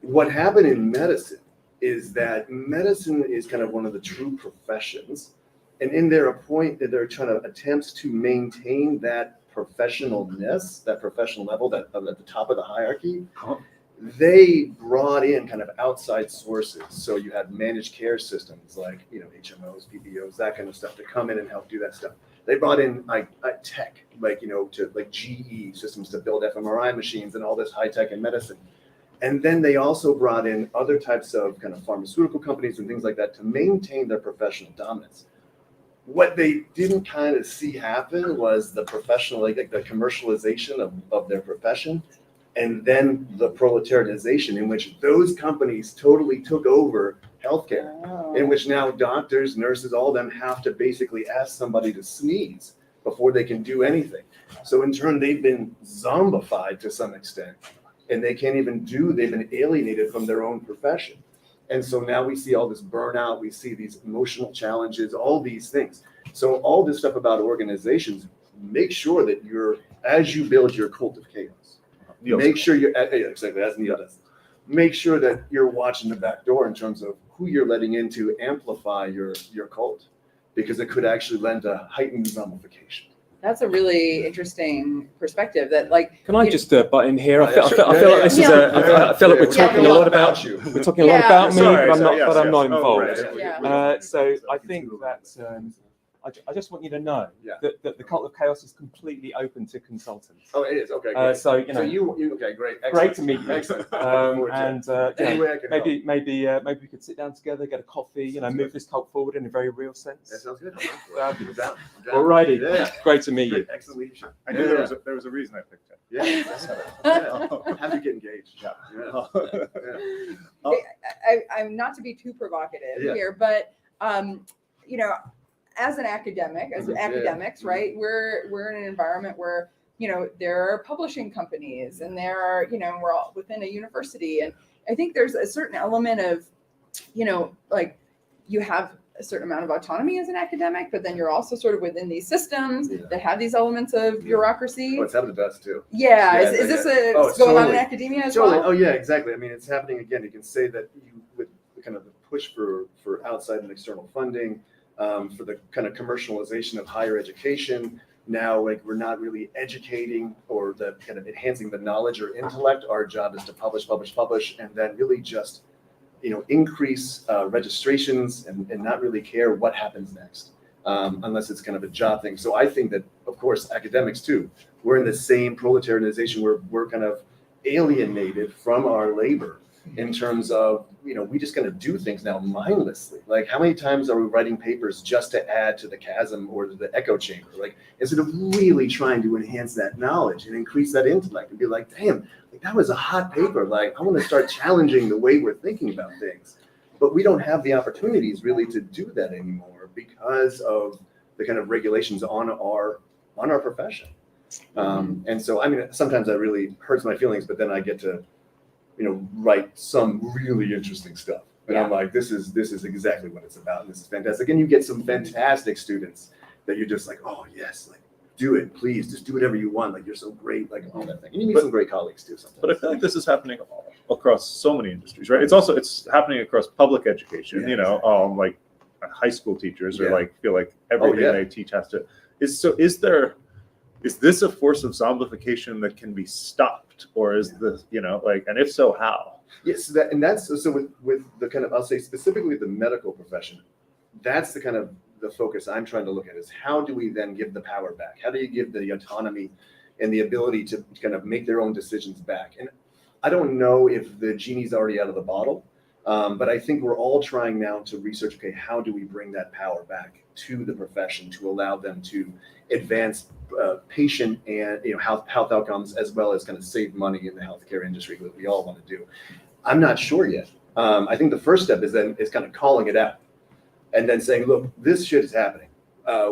What happened in medicine is that medicine is kind of one of the true professions. And in their kind of attempts to maintain that professionalness, that professional level, that at the top of the hierarchy, they brought in kind of outside sources. So you had managed care systems like, HMOs, PBOs, that kind of stuff to come in and help do that stuff. They brought in tech, to GE systems to build fMRI machines and all this high tech in medicine. And then they also brought in other types of kind of pharmaceutical companies and things like that to maintain their professional dominance. What they didn't kind of see happen was the professional, like the commercialization of their profession, and then the proletarianization, in which those companies totally took over healthcare, in which now doctors, nurses, all of them have to basically ask somebody to sneeze before they can do anything. So in turn, they've been zombified to some extent, and they can't even they've been alienated from their own profession. And so now we see all this burnout, we see these emotional challenges, all these things. So all this stuff about organizations, make sure that as you build your cult of chaos, make sure you're, exactly, as Neil does, make sure that you're watching the back door in terms of who you're letting in to amplify your cult, because it could actually lend a heightened zombification. That's a really interesting perspective. That like, Can I just butt in here? I feel, sure. I feel like this is I feel like we're Yeah, talking yeah. a lot about you. we're talking a lot about me, Sorry, but I'm not. yes, But I'm yes. not Oh, involved. right. So I think that I just want you to know Yeah. that the Cult of Chaos is completely open to consultants. Oh, it is. Okay, great. So you know, you okay, great. great Excellent. to meet you. Excellent. And you know, Any way I can help. maybe we could sit down together, get a coffee, you know, move this cult forward in a very real That sense. sounds good. Fabulous. I'm down. Alrighty, Yeah. great to meet you. Excellent leadership. I knew there was a reason I picked it. Yeah. Have you get engaged. I'm not to be too provocative Yeah. here, but you know, as an academic, as Yeah. academics, right? We're in an environment where, you know, there are publishing companies and there are, you know, we're all within a university, and I think there's a certain element of, you know, like you have a certain amount of autonomy as an academic, but then you're also sort of within these systems that have these elements of bureaucry. Oh, it's happened to us too. Yeah, Yeah, is this Oh, it's going on in totally. academia as Totally. well? Oh yeah, exactly. I mean, it's happening again. You can say that you with the kind of the push for outside and external funding, for the kind of commercialization of higher education. Now, like we're not really educating or the kind of enhancing the knowledge or intellect. Our job is to publish, and then really just, you know, increase registrations and not really care what happens next, unless it's kind of a job thing. So I think that, of course, academics too, we're in the same proletarianization where we're kind of alienated from our labor in terms of, you know, we just kind of do things now mindlessly. Like how many times are we writing papers just to add to the chasm or to the echo chamber? Like instead of really trying to enhance that knowledge and increase that intellect and be like, damn, like that was a hot paper. Like I want to start challenging the way we're thinking about things. But we don't have the opportunities really to do that anymore because of the kind of regulations on our profession. And so, I mean, sometimes that really hurts my feelings, but then I get to, you know, write some really interesting stuff. And I'm like, this is exactly what it's about. And this is fantastic. And you get some fantastic students that you're just like, oh yes, like do it, please, just do whatever you want. Like you're so great, like all that thing. And you meet some great colleagues too sometimes. But I feel like this is happening across so many industries, right? It's happening across public education. Yeah, you know, like high school teachers are like feel like everything they teach has to. Is this a force of zombification that can be stopped, or is this, you know, like, and if so, how? Yes, that's with the kind of, I'll say specifically the medical profession, that's the kind of the focus I'm trying to look at is how do we then give the power back? How do you give the autonomy and the ability to kind of make their own decisions back? And I don't know if the genie's already out of the bottle, but I think we're all trying now to research, okay, how do we bring that power back to the profession to allow them to advance patient and, you know, health outcomes, as well as kind of save money in the healthcare industry that we all want to do. I'm not sure yet. I think the first step is kind of calling it out and then saying, look, this shit is happening.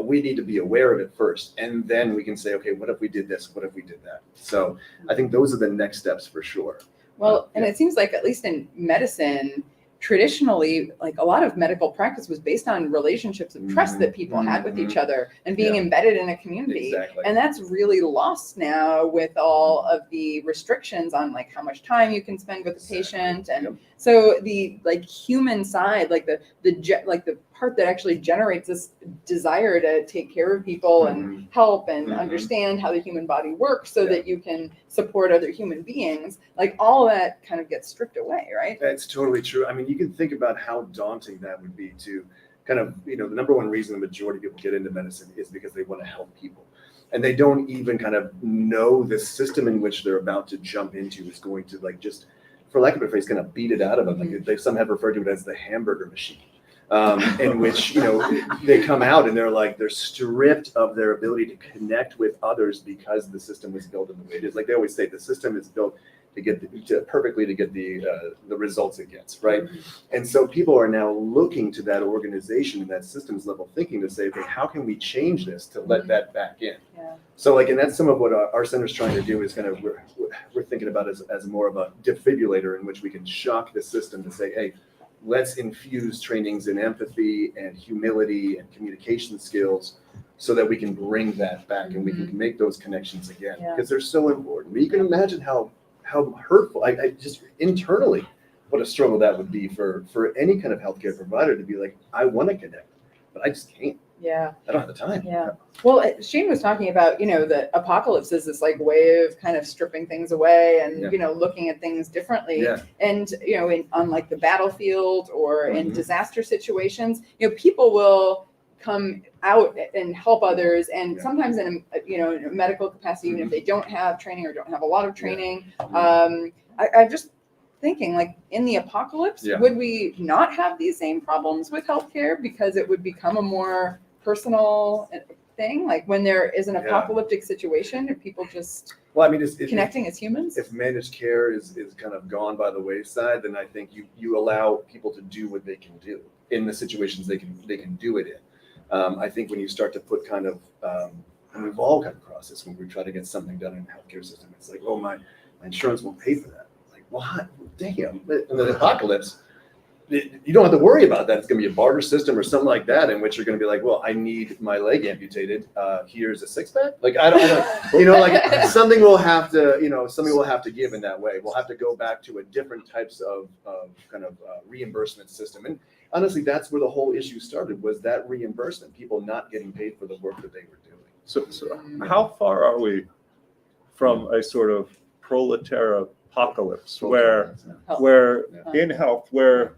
We need to be aware of it first. And then we can say, okay, what if we did this? What if we did that? So I think those are the next steps for sure. Well, and it seems like at least in medicine, traditionally, like a lot of medical practice was based on relationships of trust that people had with each other and being embedded in a community. Exactly. And that's really lost now with all of the restrictions on like how much time you can spend with the patient. And so the like human side, like the part that actually generates this desire to take care of people and help and understand how the human body works so that you can support other human beings, like all of that kind of gets stripped away, right? That's totally true. I mean, you can think about how daunting that would be to kind of, you know, the number one reason the majority of people get into medicine is because they want to help people. And they don't even kind of know the system in which they're about to jump into is going to, like, just, for lack of a phrase, kind of beat it out of them. Like some have referred to it as the hamburger machine. In which, you know, they come out and they're stripped of their ability to connect with others because the system was built in the way it is. Like they always say, the system is built to get perfectly to get the results it gets, right? And so people are now looking to that organization and that systems level thinking to say, okay, how can we change this to let that back in? Yeah. So like, and that's some of what our center's trying to do is kind of, we're thinking about as more of a defibrillator in which we can shock the system to say, hey, let's infuse trainings in empathy and humility and communication skills so that we can bring that back and we can make those connections again because they're so important. I mean, you can imagine how hurtful, I just internally, what a struggle that would be for any kind of healthcare provider to be like, I want to connect, but I just can't. Yeah. I don't have the time. Yeah. Well, Shane was talking about, the apocalypse is this like way of kind of stripping things away and, looking at things differently. Yeah. And, on like the battlefield or in Mhm. disaster situations, people will come out and help others. And Yeah. sometimes in a medical capacity, even if they don't have training or don't have a lot of training. I'm just thinking, like, in the apocalypse, would we not have these same problems with healthcare because it would become a more personal thing? Like when there is an apocalyptic situation, and people just it's connecting as humans. If managed care is kind of gone by the wayside, then I think you allow people to do what they can do in the situations they can do it in. I think when you start to put kind of, and we've all come across this when we try to get something done in the healthcare system, it's like, oh, my insurance won't pay for that. Like, what? Damn. In the apocalypse, you don't have to worry about that. It's going to be a barter system or something like that, in which you're going to be like, well, I need my leg amputated. Here's a 6-pack. Like, I don't, like something will have to give in that way. We'll have to go back to a different types of kind of reimbursement system. And honestly, that's where the whole issue started, was that reimbursement, people not getting paid for the work that they were doing. So how far are we from a sort of proletarian apocalypse where in health, where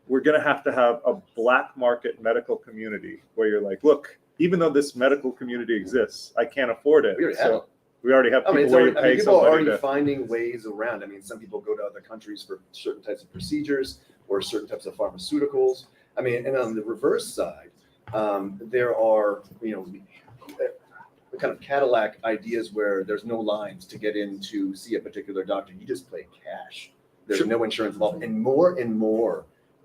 we're going to have a black market medical community where you're like, look, even though this medical community exists, I can't afford it. We already have people where you pay people are somebody already finding ways around. I mean, some people go to other countries for certain types of procedures or certain types of pharmaceuticals. I mean, and on the reverse side, there are, kind of Cadillac ideas where there's no lines to get in to see a particular doctor. You just pay cash. There's no insurance involved. And more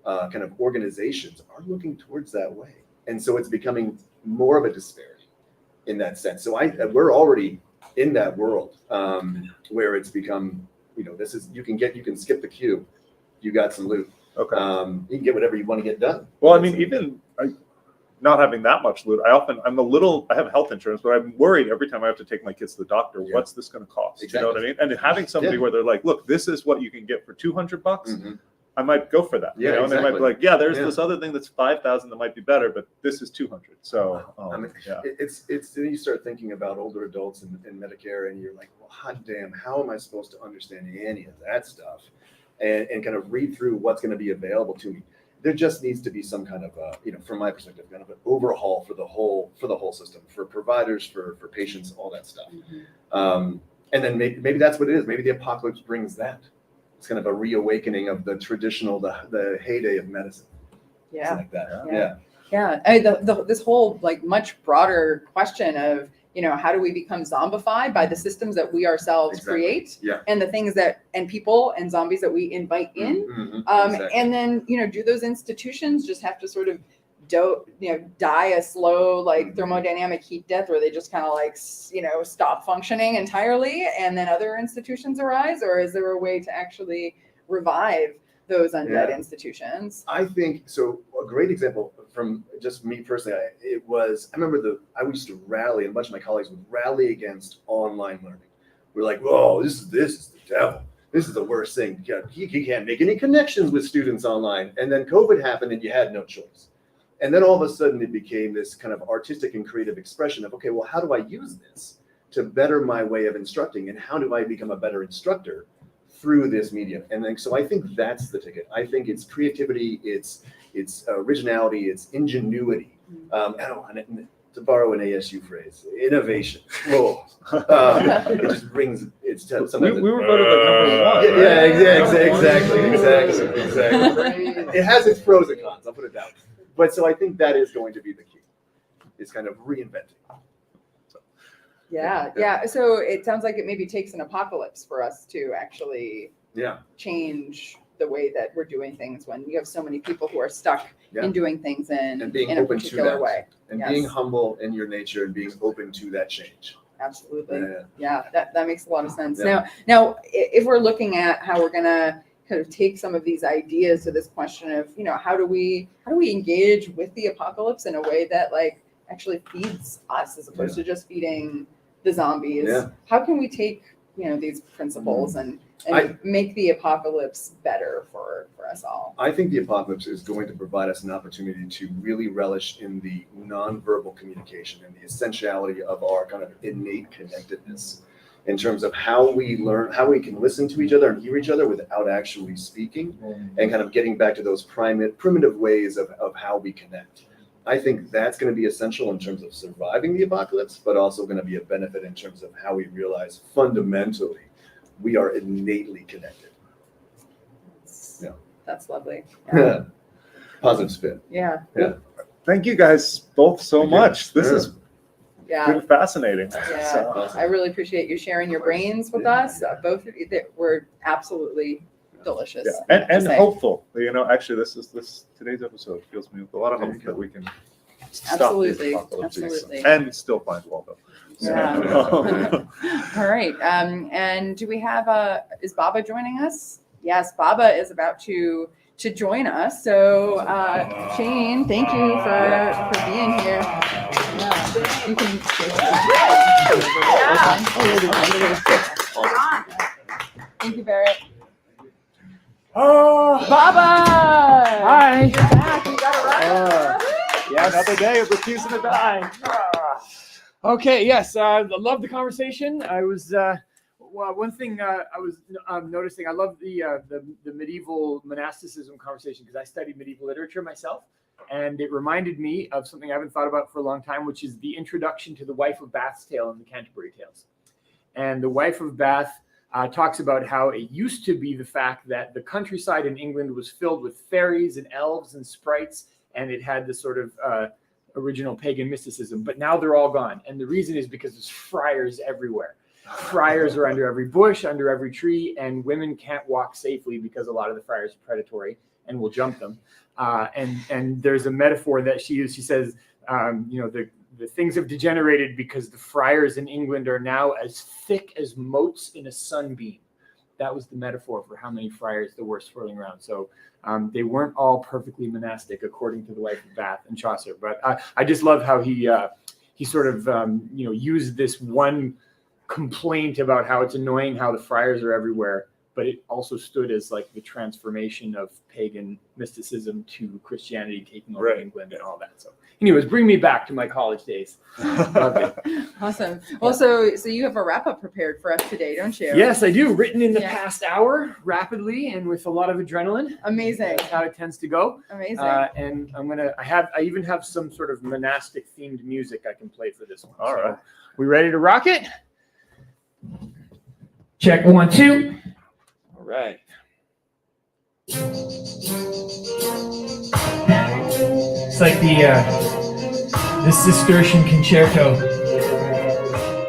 kind of organizations are looking towards that way. And so it's becoming more of a disparity in that sense. So we're already in that world where it's become, this is, you can skip the queue. You got some loot. Okay. You can get whatever you want to get done. Well, I mean, even not having that much loot, I have health insurance, but I'm worried every time I have to take my kids to the doctor. Yeah. What's this going to cost? Exactly. You know what I mean? And having somebody where they're like, look, this is what you can get for $200. Mm-hmm. I might go for that. Yeah, And exactly. they might be like, there's this other thing that's 5,000 that might be better, but this is 200. So it's then you start thinking about older adults and Medicare, and you're like, well, hot damn, how am I supposed to understand any of that stuff and kind of read through what's going to be available to me? There just needs to be some kind of from my perspective, kind of an overhaul for the whole system, for providers, for patients, all that stuff. Mm-hmm. And then maybe that's what it is. Maybe the apocalypse brings that. It's kind of a reawakening of the traditional, the heyday of medicine. Yeah. Something like that. Yeah. I mean, this whole like much broader question of, how do we become zombified by the systems that we ourselves create and the things and people and zombies that we invite in. Mm-hmm. And then, do those institutions just have to sort of die a slow, like thermodynamic heat death where they just kind of like, stop functioning entirely and then other institutions arise? Or is there a way to actually revive those undead institutions? I think so. A great example from just me personally, I remember I used to rally, and a bunch of my colleagues would rally against online learning. We're like, whoa, this is the devil. This is the worst thing. You can't make any connections with students online. And then COVID happened and you had no choice. And then all of a sudden it became this kind of artistic and creative expression of, okay, well, how do I use this to better my way of instructing? And how do I become a better instructor through this medium? And then, so I think that's the ticket. I think it's creativity, it's originality, it's ingenuity. To borrow an ASU phrase, innovation. Whoa. It just brings, it's something. We were voted like number one. Exactly. It has its pros and cons, I'll put it down. But so I think that is going to be the key. It's kind of reinventing. Yeah. So it sounds like it maybe takes an apocalypse for us to actually change the way that we're doing things when you have so many people who are stuck in doing things in a particular way. And being humble in your nature and being open to that change. Absolutely. Yeah, that makes a lot of sense. Yeah. Now, if we're looking at how we're going to kind of take some of these ideas to this question of, how do we engage with the apocalypse in a way that like actually feeds us as opposed to just feeding the zombies? How can we take, these principles and and make the apocalypse better for us all? I think the apocalypse is going to provide us an opportunity to really relish in the nonverbal communication and the essentiality of our kind of innate connectedness in terms of how we learn, how we can listen to each other and hear each other without actually speaking, and kind of getting back to those primitive ways of how we connect. I think that's going to be essential in terms of surviving the apocalypse, but also going to be a benefit in terms of how we realize fundamentally we are innately connected. Yeah. That's lovely. Yeah. Positive spin. Yeah. Yeah. Thank you guys both so much. This is Yeah. been fascinating. Yeah. So, I really appreciate you sharing your brains with us. Both of you that were absolutely delicious. yeah. And hopeful. You know, actually, today's episode fills me with a lot of hope that we can stop Absolutely. these apocalypses Absolutely. and still find Waldo. Yeah. All right. And do we have is Baba joining us? Yes, Baba is about to join us. So Shane, thank you for being here. Yeah. You can Thank you, Barret. Oh, Baba! hi. You're back. You got it right. Yeah, another day of refusing to die. Okay, yes, I love the conversation. I was well, one thing I was noticing. I love the medieval monasticism conversation because I studied medieval literature myself, and it reminded me of something I haven't thought about for a long time, which is the introduction to the Wife of Bath's tale in the Canterbury Tales. And the Wife of Bath talks about how it used to be the fact that the countryside in England was filled with fairies and elves and sprites, and it had this sort of original pagan mysticism, but now they're all gone. And the reason is because there's friars everywhere. Friars are under every bush, under every tree, and women can't walk safely because a lot of the friars are predatory and will jump them. And there's a metaphor that she uses. She says, the things have degenerated because the friars in England are now as thick as motes in a sunbeam. That was the metaphor for how many friars there were swirling around. So they weren't all perfectly monastic, according to the Wife of Bath and Chaucer. But I just love how he sort of used this one complaint about how it's annoying how the friars are everywhere, but it also stood as like the transformation of pagan mysticism to Christianity taking over England and all that. So anyways, bring me back to my college days. Awesome. Well, so you have a wrap up prepared for us today, don't you? Yes, I do. Written in the past hour, rapidly and with a lot of adrenaline. Amazing. That's how it tends to go. Amazing. And I even have some sort of monastic themed music I can play for this one. All right. We ready to rock it? Check 1, 2. All right. It's like the Cistercian concerto.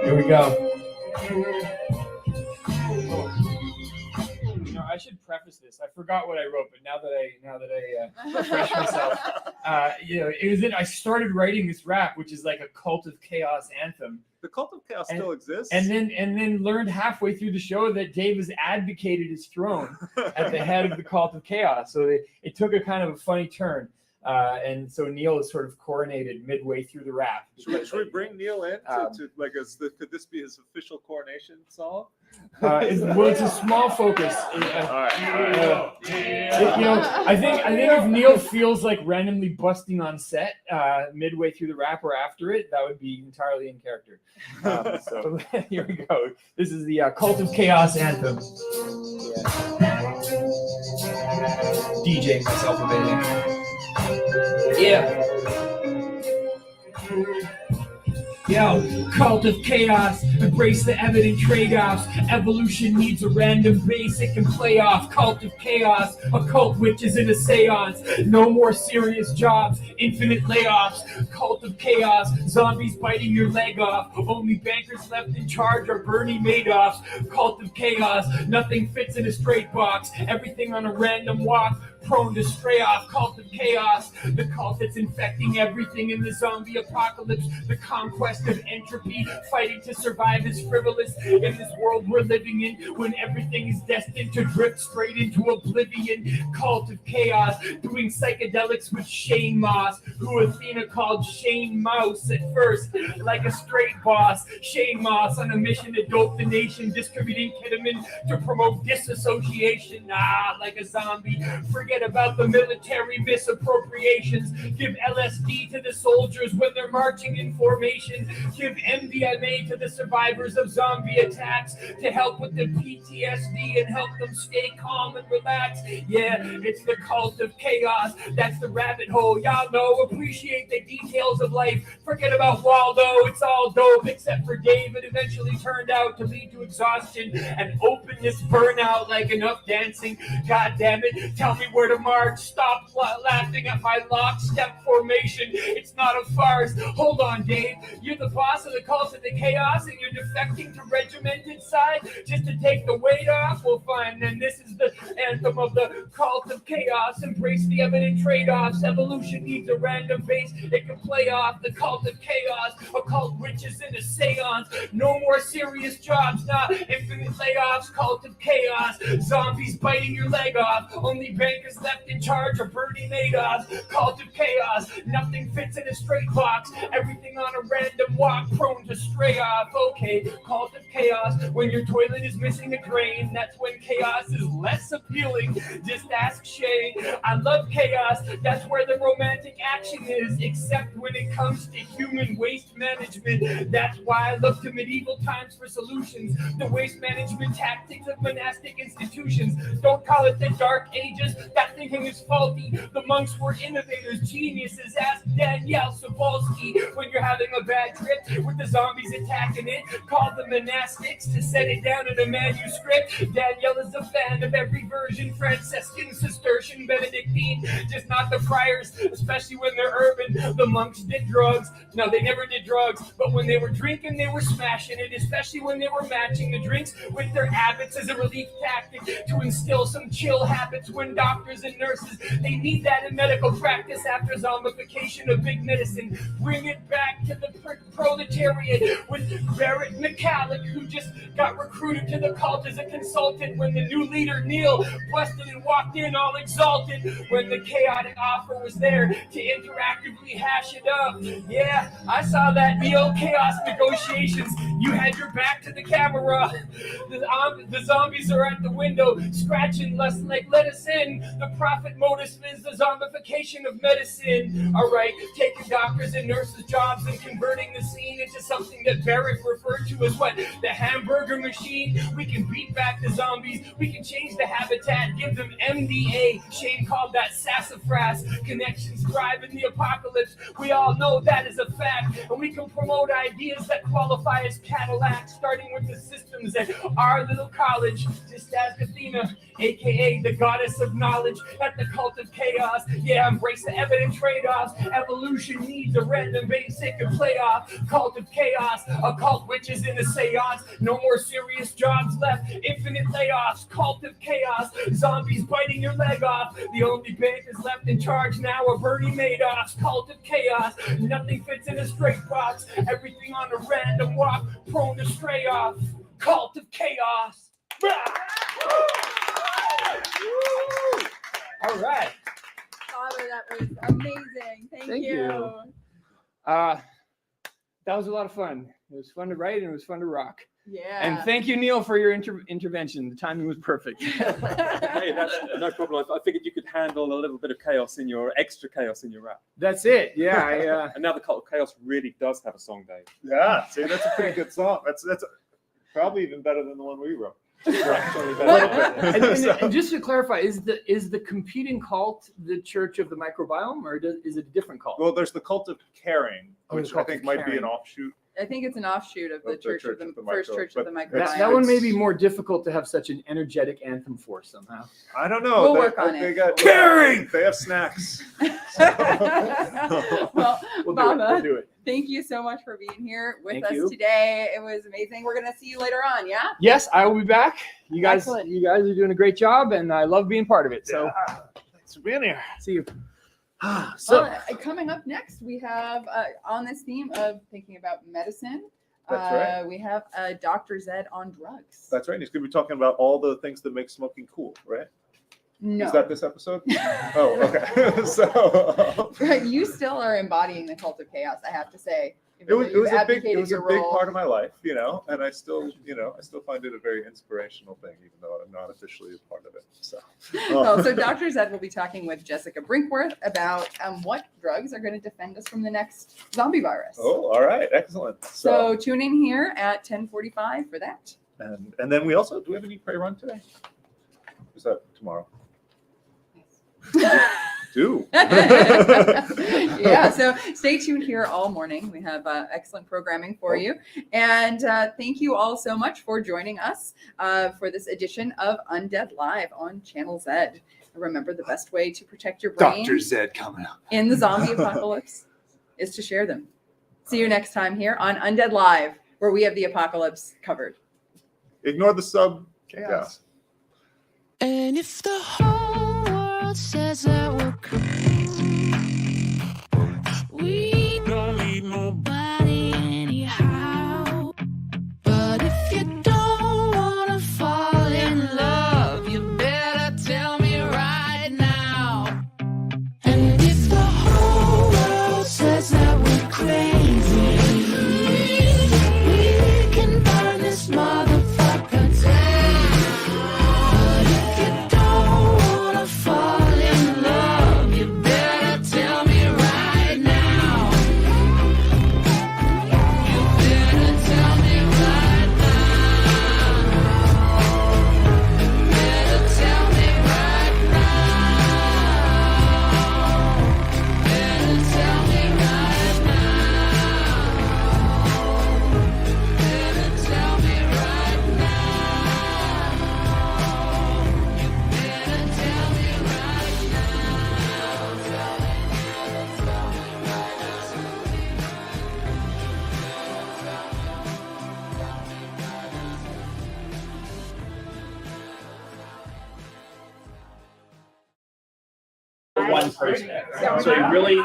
Here we go. I should preface this. I forgot what I wrote, but now that I refresh myself, it was I started writing this rap, which is like a Cult of Chaos anthem. The Cult of Chaos still exists. And then learned halfway through the show that Dave has abdicated his throne at the head of the Cult of Chaos. So it took a kind of a funny turn. And so Neil is sort of coronated midway through the rap. Should we bring Neil in could this be his official coronation song? It's a small focus. All right. I think if Neil feels like randomly busting on set midway through the rap or after it, that would be entirely in character. So here we go. This is the Cult of Chaos anthem. DJ myself a bit. Yeah. Yo, Cult of Chaos, embrace the evident trade-offs. Evolution needs a random basic and playoff. Cult of Chaos, a cult which is in a seance. No more serious jobs, infinite layoffs. Cult of Chaos, zombies biting your leg off. Only bankers left in charge are Bernie Madoffs. Cult of Chaos, nothing fits in a straight box. Everything on a random walk. Prone to stray off. Cult of Chaos, the cult that's infecting everything in the zombie apocalypse. The conquest of entropy, fighting to survive survive is frivolous in this world we're living in, when everything is destined to drift straight into oblivion. Cult of chaos, doing psychedelics with Shane Mauss, who Athena called Shane Mauss at first, like a straight boss. Shane Mauss on a mission to dope the nation, distributing ketamine to promote disassociation. Like a zombie, forget about the military misappropriations. Give LSD to the soldiers when they're marching in formation. Give MDMA to the survivors of zombie attacks to help with the PTSD and help them stay calm and relax. Yeah, it's the cult of chaos. That's the rabbit hole. Y'all know, appreciate the details of life. Forget about Waldo. It's all dope except for Dave. It eventually turned out to lead to exhaustion and openness, burnout, like enough dancing. God damn it, tell me where to march. Stop laughing at my lockstep formation. It's not a farce. Hold on, Dave. You're the boss of the cult of the chaos and you're defecting to regimented side just to take the weight off? Well, fine, then this is the anthem of the cult of chaos. Embrace the evident trade-offs. Evolution needs a random base it can play off. The cult of chaos, occult witches in a seance. No more serious jobs, not infinite layoffs. Cult of chaos, zombies biting your leg off. Only bankers left in charge are Bernie Madoff. Cult of chaos, nothing fits in a straight box. Everything on a random walk, prone to stray off. Okay, cult of chaos, when your toilet is missing a drain, that's when chaos is less appealing. Just ask Shay. I love chaos, that's where the romantic action is, except when it comes to human waste management. That's why I look to medieval times for solutions. The waste management tactics of monastic institutions. Don't call it the Dark Ages, that thinking is faulty. The monks were innovators, geniuses. Ask Danièle Cybulskie when you're having a bad trip with the zombies attacking it. Call the monastics to set it down in a manuscript. Danièle is a fan of every version, Franciscan, Cistercian, Benedictine, just not the friars, especially when they're urban. The monks did drugs. No, they never did drugs, but when they were drinking, they were smashing it, especially when they were matching the drinks with their habits as a relief tactic to instill some chill habits when doctors and nurses, they need that in medical practice after zombification of big medicine. Bring it back to the proletariat with Barret Michalec, who just got recruited to the cult as a consultant when the new leader, Neil, busted and walked in all exalted when the chaotic offer was there to interactively hash it up. Yeah, I saw that Neil chaos negotiations. You had your back to the camera. The zombies are at the window, scratching less like let us in. The profit motive is the zombification of medicine. All right, taking doctors and nurses' jobs and converting the scene into something that Barret referred to as what? The hamburger machine. We can beat back the zombies. We can change the habitat, give them MDA. Shane called that sassafras. Connections thrive in the apocalypse. We all know that is a fact. And we can promote ideas that qualify as Cadillacs, starting with the systems at our little college. Just ask Athena, aka the goddess of knowledge, at the cult of chaos. Yeah, embrace the evident trade-offs. Evolution needs a random basic and playoff. Cult of chaos, occult witches in a seance. No more serious jobs left, infinite layoffs. Cult of chaos, zombies biting your leg off. The only bankers left in charge now are Bernie Madoff's. Cult of chaos, nothing fits in a straight box. Everything on a random walk, prone to stray off. Cult of chaos. All right. Father, that was amazing. Thank you. That was a lot of fun. It was fun to write and it was fun to rock. Yeah. And thank you, Neil, for your intervention. The timing was perfect. Hey, that's no problem. I figured you could handle a little bit of extra chaos in your rap. That's it. Yeah. And now the Cult of Chaos really does have a song, Dave. Yeah, see, that's a pretty good song. That's probably even better than the one we wrote. And just to clarify, is the competing cult the Church of the Microbiome, or is it a different cult? Well, there's the Cult of Caring, which I Cult think of might be Caring. an offshoot. I think it's an offshoot of the Church of the First Church of the but Microbiome. That one may be more difficult to have such an energetic anthem for somehow. I don't know. We'll work on they it. got Caring! They have snacks. Well, We'll Baba, do it. thank you so much for being here with Thank us you. today. It was amazing. We're going to see you later on, yeah? Yes, I will be back. You guys Excellent. are doing a great job, and I love being part of it. So, Thanks for being here. see you. So coming up next, we have on this theme of thinking about medicine, That's right. We have Dr. Zed on drugs. That's right. He's going to be talking about all the things that make smoking cool, right? No. Is that this episode? Oh, okay. So You still are embodying the cult of chaos, I have to say. it was a big abdicated your role. part of my life, you know, and I still find it a very inspirational thing, even though I'm not officially a part of it. So, So Dr. Zed will be talking with Jessica Brinkworth about what drugs are going to defend us from the next zombie virus. Oh, all right, excellent. So tune in here at 10:45 for that. And then we also, do we have any pray run today? Is that tomorrow? Do. Yeah, so stay tuned here all morning. We have excellent programming for you. And thank you all so much for joining us for this edition of Undead Live on Channel Z. Remember, the best way to protect your brain Dr. Zed coming up in the zombie apocalypse is to share them. See you next time here on Undead Live, where we have the apocalypse covered. Ignore the sub Chaos. And if the whole world says that we're crazy, we don't need nobody anyhow. But if you don't wanna fall in love, you better tell me right now. And if the whole world says that we're crazy, we can burn this motherfucker down. But if you don't wanna fall in love, you better tell me right now. You better tell me right now. Better tell me right now. Better tell me right now. Better tell me right now. Better tell me right one person. So he really